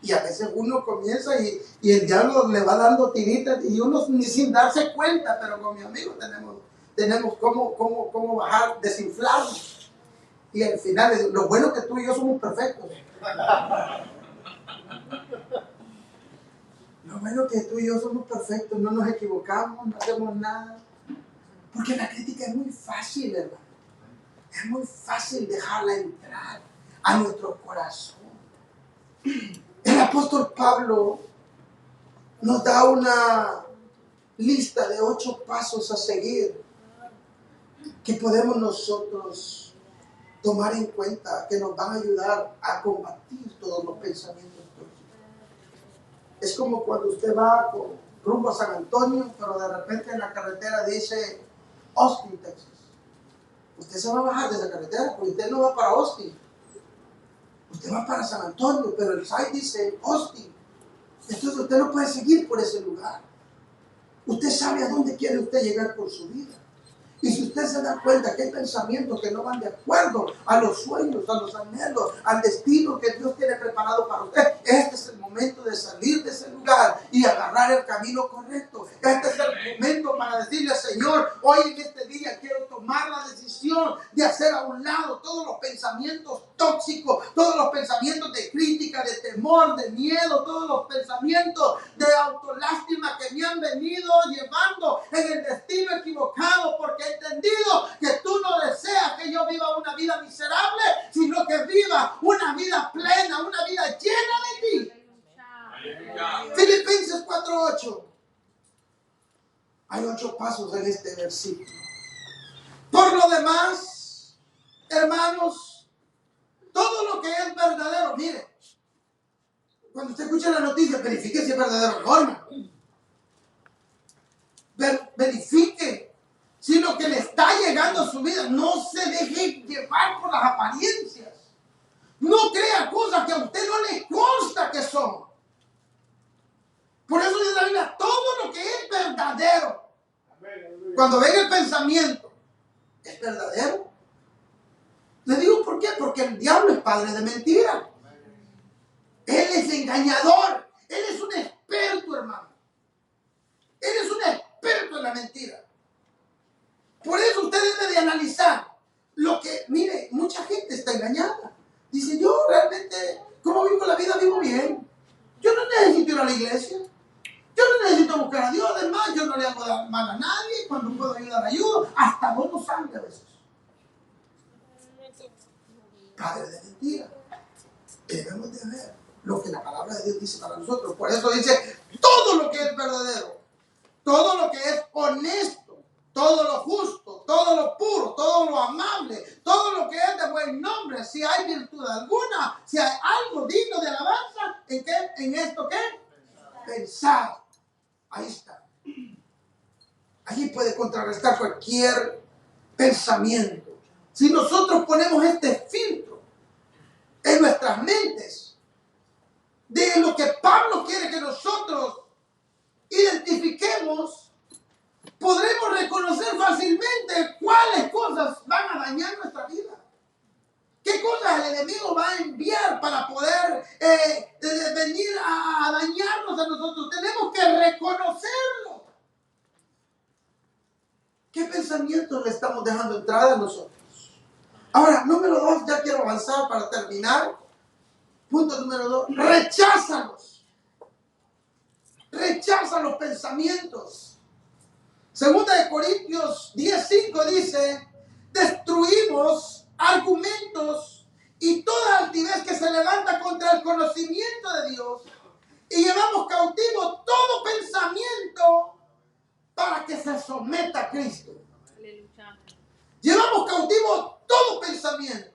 S3: Y a veces uno comienza y el diablo le va dando tiritas y uno ni sin darse cuenta, pero con mi amigo tenemos cómo bajar, desinflarnos. Y al final, lo bueno es que tú y yo somos perfectos. Lo bueno es que tú y yo somos perfectos, no nos equivocamos, no hacemos nada. Porque la crítica es muy fácil, hermano. Es muy fácil dejarla entrar a nuestro corazón. El apóstol Pablo nos da una lista de 8 pasos a seguir que podemos nosotros tomar en cuenta, que nos van a ayudar a combatir todos los pensamientos tóxicos. Es como cuando usted va rumbo a San Antonio, pero de repente en la carretera dice Austin, Texas. Usted se va a bajar de esa carretera porque usted no va para Austin. Usted va para San Antonio, pero el site dice Austin. Entonces usted no puede seguir por ese lugar. Usted sabe a dónde quiere usted llegar por su vida. Y si usted se da cuenta que hay pensamientos que no van de acuerdo a los sueños, a los anhelos, al destino que Dios tiene preparado para usted, este es el momento de salir de ese lugar y agarrar el camino correcto. Este es el momento para decirle, Señor, hoy en este día quiero tomar la decisión de hacer a un lado todos los pensamientos tóxicos, todos los pensamientos de crítica, de temor, de miedo, todos los pensamientos de autolástima que me han venido llevando en el destino equivocado, porque he entendido que tú no deseas que yo viva una vida miserable, sino que viva una vida plena, una vida llena de ti. Filipenses 4:8. Hay 8 pasos en este versículo. Por lo demás, hermanos, todo lo que es verdadero, mire, cuando usted escucha la noticia, verifique si es verdadero, norma. Verifique si lo que le está llegando a su vida, no se deje llevar por las apariencias. No crea cosas que a usted no le consta que son. Por eso dice la Biblia, todo lo que es verdadero. Cuando venga el pensamiento, ¿es verdadero? Le digo por qué, porque el diablo es padre de mentira. Él es engañador. Él es un experto, hermano. Él es un experto en la mentira. Por eso usted debe de analizar lo que, mire, mucha gente está engañada. Dice, yo realmente, ¿cómo vivo la vida? Vivo bien. Yo no necesito ir a la iglesia. Yo no necesito buscar a Dios. Además, yo no le hago mal a nadie. Cuando puedo ayudar, ayudo. Hasta dono sangre a veces. Padre de mentira. Debemos de ver lo que la palabra de Dios dice para nosotros. Por eso dice, todo lo que es verdadero, todo lo que es honesto, todo lo justo, todo lo puro, todo lo amable, todo lo que es de buen nombre, si hay virtud alguna, si hay algo digno de alabanza, ¿en qué? ¿En esto qué? Pensar. Ahí está. Allí puede contrarrestar cualquier pensamiento. Si nosotros ponemos este filtro en nuestras mentes de lo que Pablo quiere que nosotros identifiquemos, podremos reconocer fácilmente cuáles cosas van a dañar nuestra vida. ¿Qué cosas el enemigo va a enviar para poder venir a dañarnos a nosotros? Tenemos que reconocerlo. ¿Qué pensamientos le estamos dejando entrar a nosotros? Ahora, número 2, ya quiero avanzar para terminar. Punto número 2, recházalos. Rechaza los pensamientos. Segunda de Corintios 10:5 dice, destruimos argumentos y toda altivez que se levanta contra el conocimiento de Dios y llevamos cautivo todo pensamiento para que se someta a Cristo.
S4: Aleluya.
S3: Llevamos cautivo todo pensamiento.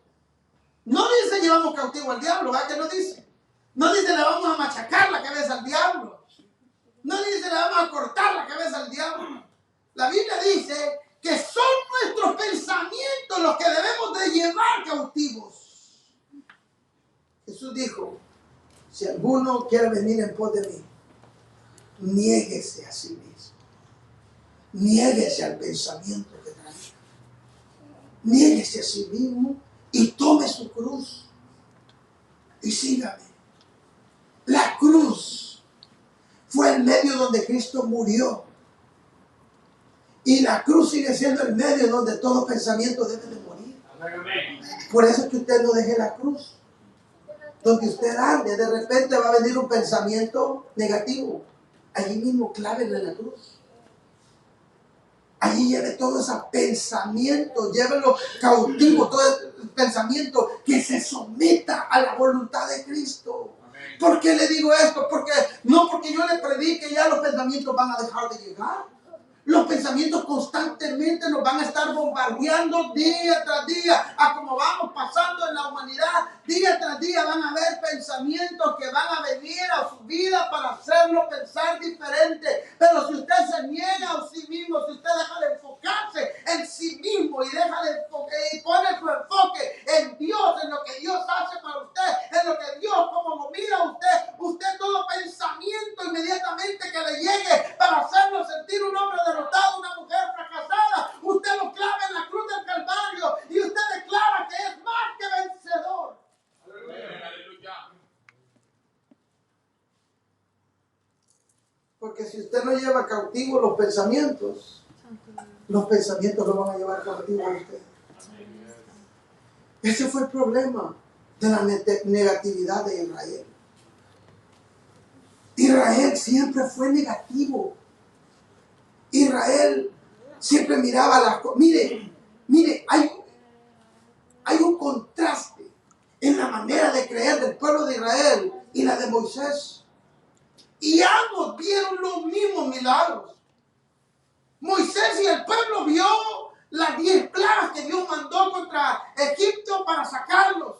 S3: No dice llevamos cautivo al diablo, ¿verdad que no dice? No dice le vamos a machacar la cabeza al diablo. No dice le vamos a cortar la cabeza al diablo. La Biblia dice que son nuestros pensamientos los que debemos de llevar cautivos. Jesús dijo, si alguno quiere venir en pos de mí, niéguese a sí mismo. Niéguese al pensamiento que trae. Niéguese a sí mismo y tome su cruz. Y sígame. La cruz fue el medio donde Cristo murió. Y la cruz sigue siendo el medio donde todo pensamiento debe de morir. Por eso es que usted no deje la cruz. Donde usted ande, de repente va a venir un pensamiento negativo. Allí mismo clávele en la cruz. Allí lleve todo ese pensamiento, llévelo cautivo, todo el pensamiento que se someta a la voluntad de Cristo. ¿Por qué le digo esto? Porque no porque yo le predique ya los pensamientos van a dejar de llegar. Los pensamientos constantemente nos van a estar bombardeando día tras día. A como vamos pasando en la humanidad, día tras día van a haber pensamientos que van a venir a su vida para hacerlo pensar diferente. Pero si usted se niega a sí mismo, si usted deja de enfocarse en sí mismo y deja de y pone su enfoque en Dios, en lo que Dios hace para usted, en lo que Dios, como lo mira usted todo pensamiento inmediatamente que le llegue para hacerlo sentir un hombre derrotado, una mujer fracasada, usted lo clava en la cruz del Calvario y usted declara que es más que vencedor. Aleluya. Porque si usted no lleva cautivo los pensamientos lo van a llevar cautivo a usted. Ese fue el problema de la negatividad de Israel. Israel siempre fue negativo. Israel siempre miraba las cosas. Mire, hay un contraste en la manera de creer del pueblo de Israel y la de Moisés. Y ambos vieron los mismos milagros. Moisés y el pueblo vio las 10 plagas que Dios mandó contra Egipto para sacarlos.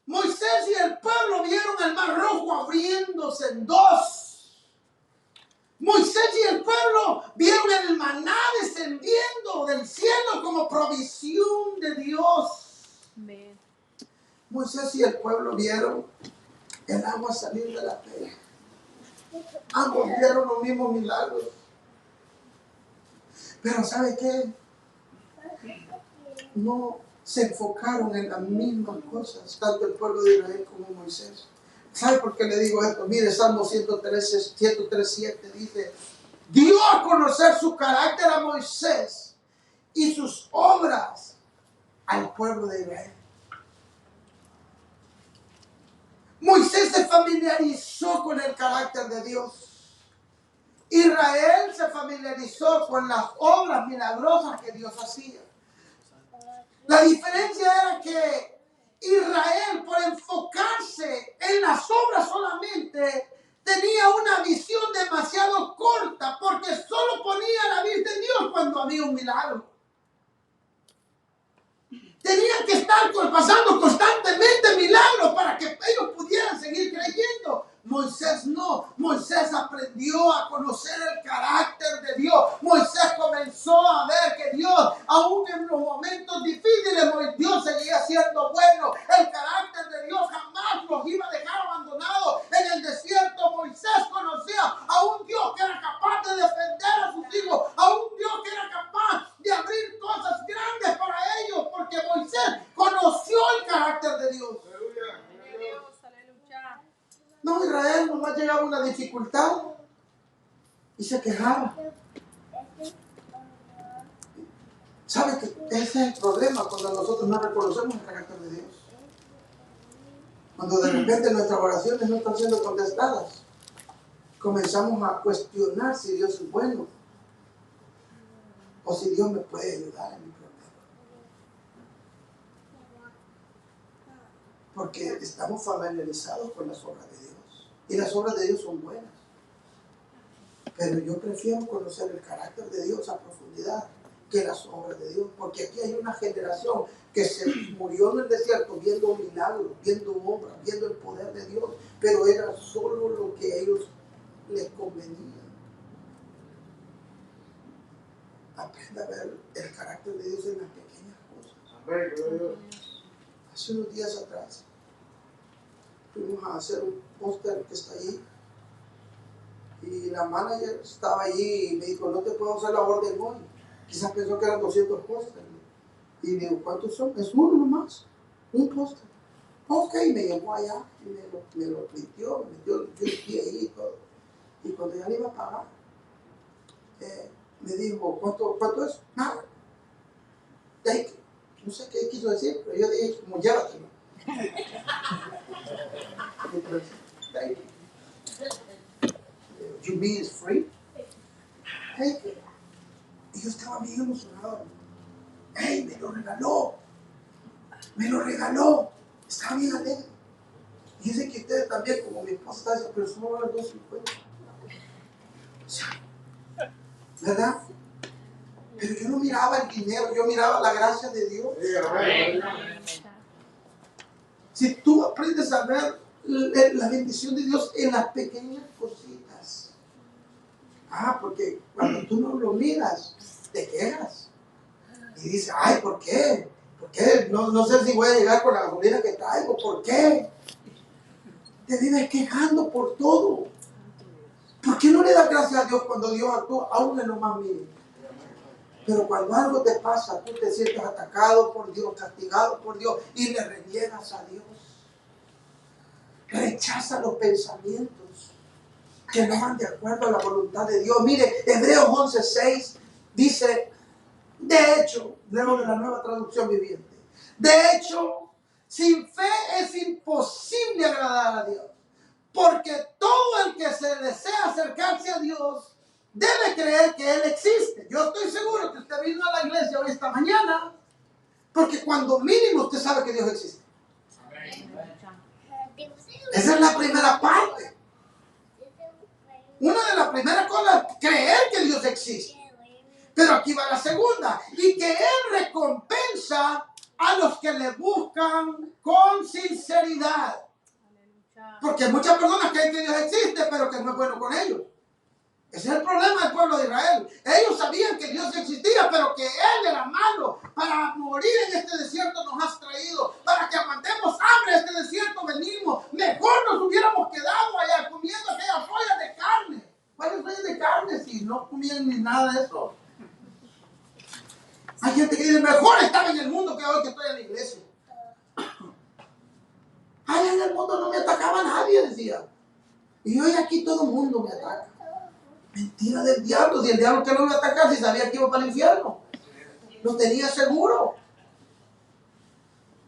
S3: Moisés y el pueblo vieron el mar rojo abriéndose en dos. Moisés y el pueblo vieron el maná descendiendo del cielo como provisión de Dios. Amén. Moisés y el pueblo vieron el agua salir de la peña. Ambos vieron los mismos milagros. Pero ¿sabe qué? No se enfocaron en las mismas cosas, tanto el pueblo de Israel como Moisés. ¿Sabe por qué le digo esto? Mire, Salmo 103:7 dice: dio a conocer su carácter a Moisés y sus obras al pueblo de Israel. Moisés se familiarizó con el carácter de Dios. Israel se familiarizó con las obras milagrosas que Dios hacía. La diferencia era que Israel, por enfocarse en las obras solamente, tenía una visión demasiado corta, porque solo ponía la vista en Dios cuando había un milagro. Tenían que estar pasando constantemente milagros para que ellos pudieran seguir creyendo. Moisés no. Moisés aprendió a conocer el carácter de Dios. Moisés comenzó a ver que Dios, aún en los momentos difíciles, Dios seguía siendo bueno. El carácter de Dios jamás los iba a dejar abandonados en el desierto. Moisés conocía a un Dios que era capaz de defender a sus hijos, a un Dios que era capaz de abrir cosas grandes para ellos, porque Moisés conoció el carácter de Dios. No, Israel nomás llegaba una dificultad y se quejaba. ¿Sabe que ese es el problema cuando nosotros no reconocemos el carácter de Dios? Cuando de repente nuestras oraciones no están siendo contestadas, comenzamos a cuestionar si Dios es bueno o si Dios me puede ayudar en mi problema. Porque estamos familiarizados con las obras de Dios. Y las obras de Dios son buenas. Pero yo prefiero conocer el carácter de Dios a profundidad que las obras de Dios. Porque aquí hay una generación que se murió en el desierto viendo milagros, viendo obras, viendo el poder de Dios. Pero era solo lo que a ellos les convenía. Aprenda a ver el carácter de Dios en las pequeñas cosas. Hace unos días atrás fuimos a hacer un póster que está ahí Y la manager estaba allí y me dijo, no te puedo hacer la orden hoy. Quizás pensó que eran 200 pósteres. Y digo, ¿cuántos son? Es uno nomás, un póster. Ok, me llevó allá y me lo printió, me metió el pie ahí y todo. Y cuando ya le iba a pagar, me dijo, ¿cuánto es? Nada. No sé qué quiso decir, pero yo dije, como llévatelo. Thank you. You mean it's free? Take it. Y yo estaba bien emocionado. ¡Hey, me lo regaló! ¡Me lo regaló! Estaba bien alegre. Y dice que ustedes también, como mi esposa está diciendo, pero solo vale $2.50. ¿Verdad? Pero yo no miraba el dinero, yo miraba la gracia de Dios. Si tú aprendes a ver la bendición de Dios en las pequeñas cositas. Porque cuando tú no lo miras, te quejas. Y dices, ay, ¿por qué? ¿Por qué? No sé si voy a llegar con la gasolina que traigo. ¿Por qué? Te vives quejando por todo. ¿Por qué no le das gracias a Dios cuando Dios actúa, aún en lo más mínimo? Pero cuando algo te pasa, tú te sientes atacado por Dios, castigado por Dios y le reniegas a Dios. Rechaza los pensamientos que no van de acuerdo a la voluntad de Dios. Mire, Hebreos 11:6 dice, de hecho, leo de la Nueva Traducción Viviente, de hecho, sin fe es imposible agradar a Dios, porque todo el que se desea acercarse a Dios debe creer que Él existe. Yo estoy seguro que usted vino a la iglesia hoy esta mañana porque cuando mínimo usted sabe que Dios existe. Esa es la primera parte. Una de las primeras cosas es creer que Dios existe. Pero aquí va la segunda. Y que Él recompensa a los que le buscan con sinceridad. Porque muchas personas creen que Dios existe, pero que no es bueno con ellos. Ese es el problema del pueblo de Israel. Ellos sabían que Dios existía, pero que Él era malo. Para morir en este desierto nos has traído. Para que aguantemos hambre en este desierto venimos. Mejor nos hubiéramos quedado allá comiendo aquellas ollas de carne. ¿Cuáles ollas de carne si no comían ni nada de eso? Hay gente que dice, mejor estaba en el mundo que hoy que estoy en la iglesia. Allá en el mundo no me atacaba nadie, decía. Y hoy aquí todo el mundo me ataca. Mentira del diablo. Si el diablo que no me iba a atacar, si sabía que iba para el infierno. Lo tenía seguro.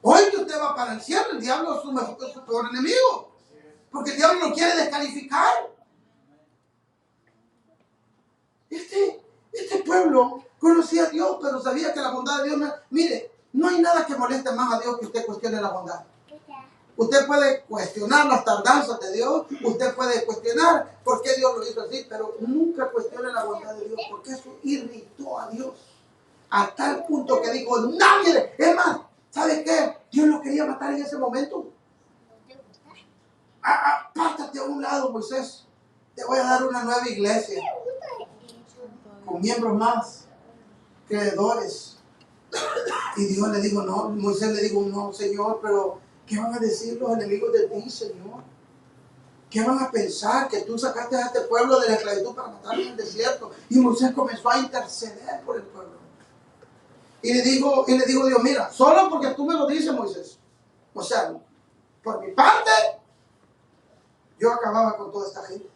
S3: Hoy que usted va para el cielo, el diablo es su peor enemigo. Porque el diablo lo quiere descalificar. Este pueblo conocía a Dios, pero sabía que la bondad de Dios... Mire, no hay nada que moleste más a Dios que usted cuestione la bondad. Usted puede cuestionar las tardanzas de Dios, usted puede cuestionar por qué Dios lo hizo así, pero nunca cuestione la bondad de Dios, porque eso irritó a Dios. A tal punto que dijo, nadie, es más, ¿sabe qué? Dios lo quería matar en ese momento. Apártate a un lado, Moisés, te voy a dar una nueva iglesia, con miembros más, creedores. Y Dios le dijo, no, Moisés le dijo, no, Señor, pero ¿qué van a decir los enemigos de ti, Señor? ¿Qué van a pensar? Que tú sacaste a este pueblo de la esclavitud para matarlo en el desierto. Y Moisés comenzó a interceder por el pueblo. Y le dijo Dios, mira, solo porque tú me lo dices, Moisés. O sea, por mi parte, yo acababa con toda esta gente.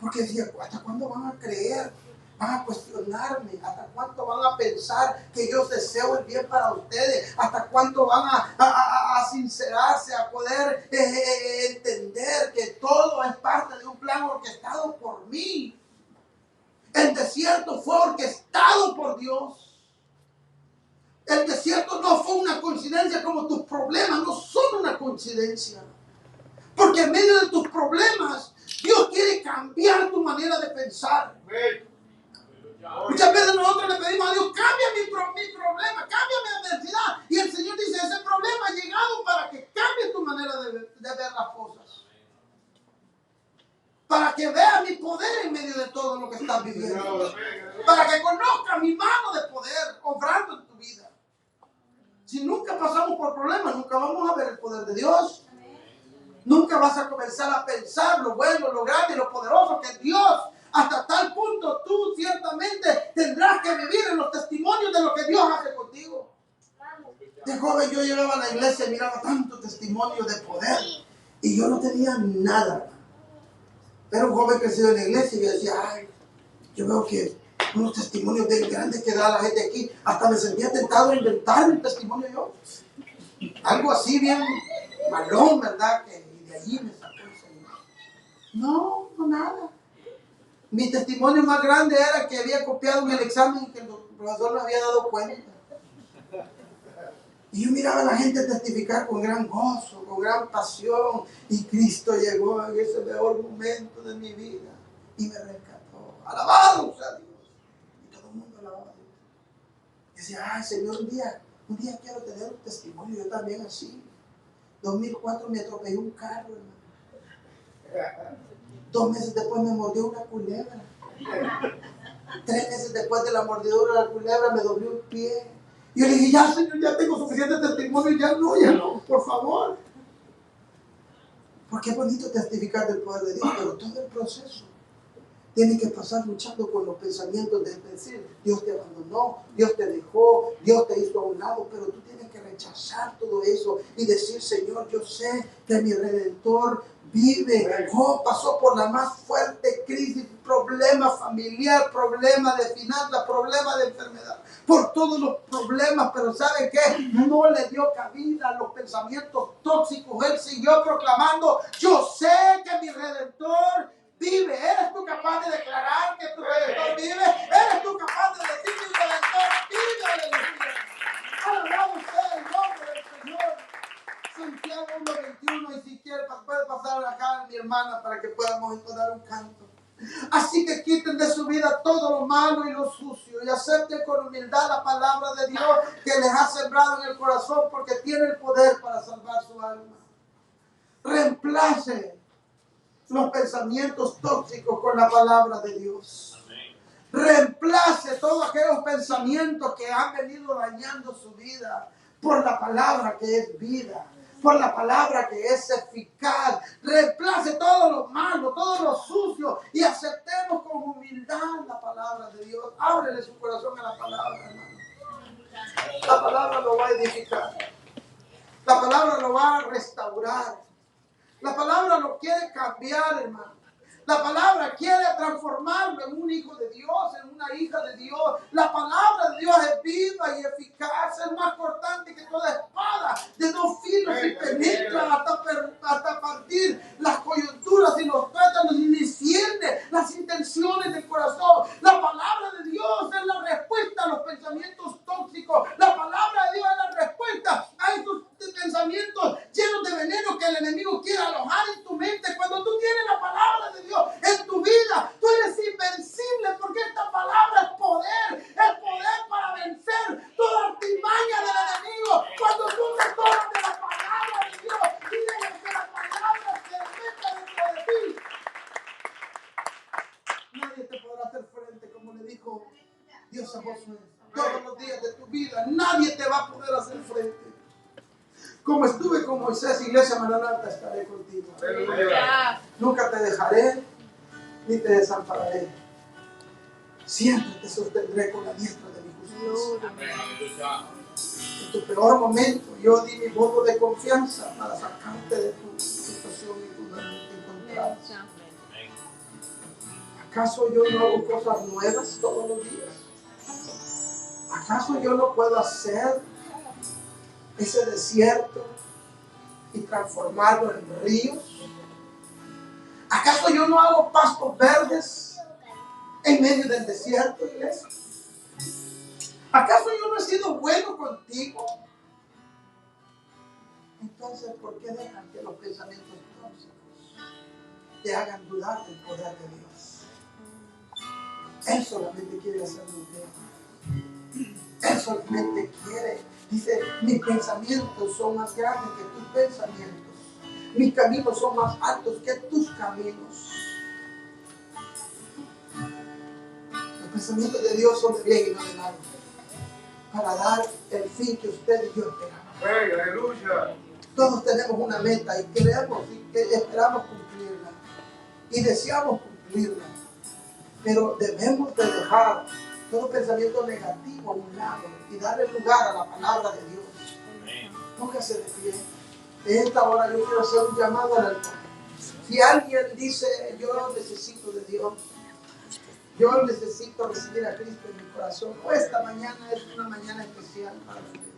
S3: Porque decía, ¿hasta cuándo van a creer? Van a cuestionarme. ¿Hasta cuánto van a pensar que yo deseo el bien para ustedes? ¿Hasta cuánto van a sincerarse, a poder entender que todo es parte de un plan orquestado por mí? El desierto fue orquestado por Dios. El desierto no fue una coincidencia como tus problemas no son una coincidencia. Porque en medio de tus problemas, Dios quiere cambiar tu manera de pensar. Muchas veces nosotros le pedimos a Dios, cambia mi problema, cambia mi adversidad. Y el Señor dice, ese problema ha llegado para que cambie tu manera de ver las cosas. Para que veas mi poder en medio de todo lo que estás viviendo. Para que conozcas mi mano de poder obrando en tu vida. Si nunca pasamos por problemas, nunca vamos a ver el poder de Dios. Nunca vas a comenzar a pensar lo bueno, lo grande y lo poderoso que es Dios. Hasta tal punto tú ciertamente tendrás que vivir en los testimonios de lo que Dios hace contigo. De joven yo llegaba a la iglesia y miraba tanto testimonio de poder y yo no tenía nada. Era un joven crecido en la iglesia y yo decía, ay, yo veo que unos testimonios bien grandes que da la gente aquí. Hasta me sentía tentado a inventar un testimonio yo. Algo así bien malón, ¿verdad? Y de allí me sacó el Señor. No, nada. Mi testimonio más grande era que había copiado en el examen y que el profesor me había dado cuenta. Y yo miraba a la gente testificar con gran gozo, con gran pasión. Y Cristo llegó en ese mejor momento de mi vida y me rescató. Alabado sea Dios. Y todo el mundo alababa a Dios. Y decía, ay Señor, un día quiero tener un testimonio. Yo también así. 2004 me atropelló un carro, hermano. 2 meses después me mordió una culebra. 3 meses después de la mordidura de la culebra me doblé un pie. Y yo le dije, ya Señor, ya tengo suficiente testimonio, ya no, por favor. Porque es bonito testificar del poder de Dios, pero todo el proceso tiene que pasar luchando con los pensamientos de decir, Dios te abandonó, Dios te dejó, Dios te hizo a un lado, pero tú tienes que rechazar todo eso y decir, Señor, yo sé que mi Redentor vive. Pasó por la más fuerte crisis, problema familiar, problema de finanzas, problema de enfermedad, por todos los problemas, pero ¿sabe qué? No le dio cabida a los pensamientos tóxicos. Él siguió proclamando, yo sé que mi Redentor vive. ¿Eres tú capaz de declarar que tu Redentor vive? ¿Eres tú capaz de decir que mi Redentor vive? Aleluya. Alabado sea el nombre del Señor. Santiago 1:21, y si quiere puede pasar acá mi hermana para que podamos entonar un canto. Así que quiten de su vida todo lo malo y lo sucio y acepten con humildad la palabra de Dios que les ha sembrado en el corazón, porque tiene el poder para salvar su alma. Reemplace los pensamientos tóxicos con la palabra de Dios. Reemplace todos aquellos pensamientos que han venido dañando su vida por la palabra que es vida, por la palabra que es eficaz. Reemplace todo lo malo, todo lo sucio y aceptemos con humildad la palabra de Dios. Ábrele su corazón a la palabra, hermano. La palabra lo va a edificar. La palabra lo va a restaurar. La palabra lo quiere cambiar, hermano. La palabra quiere transformarlo en un hijo de Dios, en una hija de Dios. La palabra de Dios es viva y eficaz, es más cortante que toda espada de 2 filos y penetra hasta partir las coyunturas y los tuétanos y discierne las intenciones del corazón. La palabra de Dios es la respuesta a los pensamientos tóxicos. La palabra de Dios es la respuesta a esos pensamientos llenos de veneno que el enemigo quiere alojar en tu mente. Cuando tú tienes la palabra de Dios en tu vida, tú eres invencible, porque esta palabra es poder para vencer toda artimaña del enemigo. Cuando tú te tomas de la palabra de Dios y dejas que la palabra se meta dentro de ti, nadie te podrá hacer frente, como le dijo Dios a Josué. Todos los días de tu vida nadie te va a poder hacer frente. Como estuve con Moisés, Iglesia Maranata, estaré contigo. Nunca te dejaré ni te desampararé. Siempre te sostendré con la diestra de mi justicia. En tu peor momento yo di mi voto de confianza para sacarte de tu situación y tu encontrada. ¿Acaso yo no hago cosas nuevas todos los días? ¿Acaso yo no puedo hacer ese desierto y transformarlo en ríos? ¿Acaso yo no hago pastos verdes en medio del desierto, iglesia? ¿Acaso yo no he sido bueno contigo? Entonces, ¿por qué dejan que los pensamientos tóxicos te hagan dudar del poder de Dios? Él solamente quiere hacerlo bien. Él solamente quiere. Dice, mis pensamientos son más grandes que tus pensamientos. Mis caminos son más altos que tus caminos. Los pensamientos de Dios son de bien y no de mal, para dar el fin que usted y yo esperamos.
S5: ¡Aleluya!
S3: Todos tenemos una meta y queremos y que esperamos cumplirla y deseamos cumplirla, pero debemos de dejar todo pensamiento negativo a un lado y darle lugar a la palabra de Dios. Póngase de pie. En esta hora yo quiero hacer un llamado al altar. Si alguien dice, yo necesito de Dios, yo necesito recibir a Cristo en mi corazón, esta mañana es una mañana especial para usted.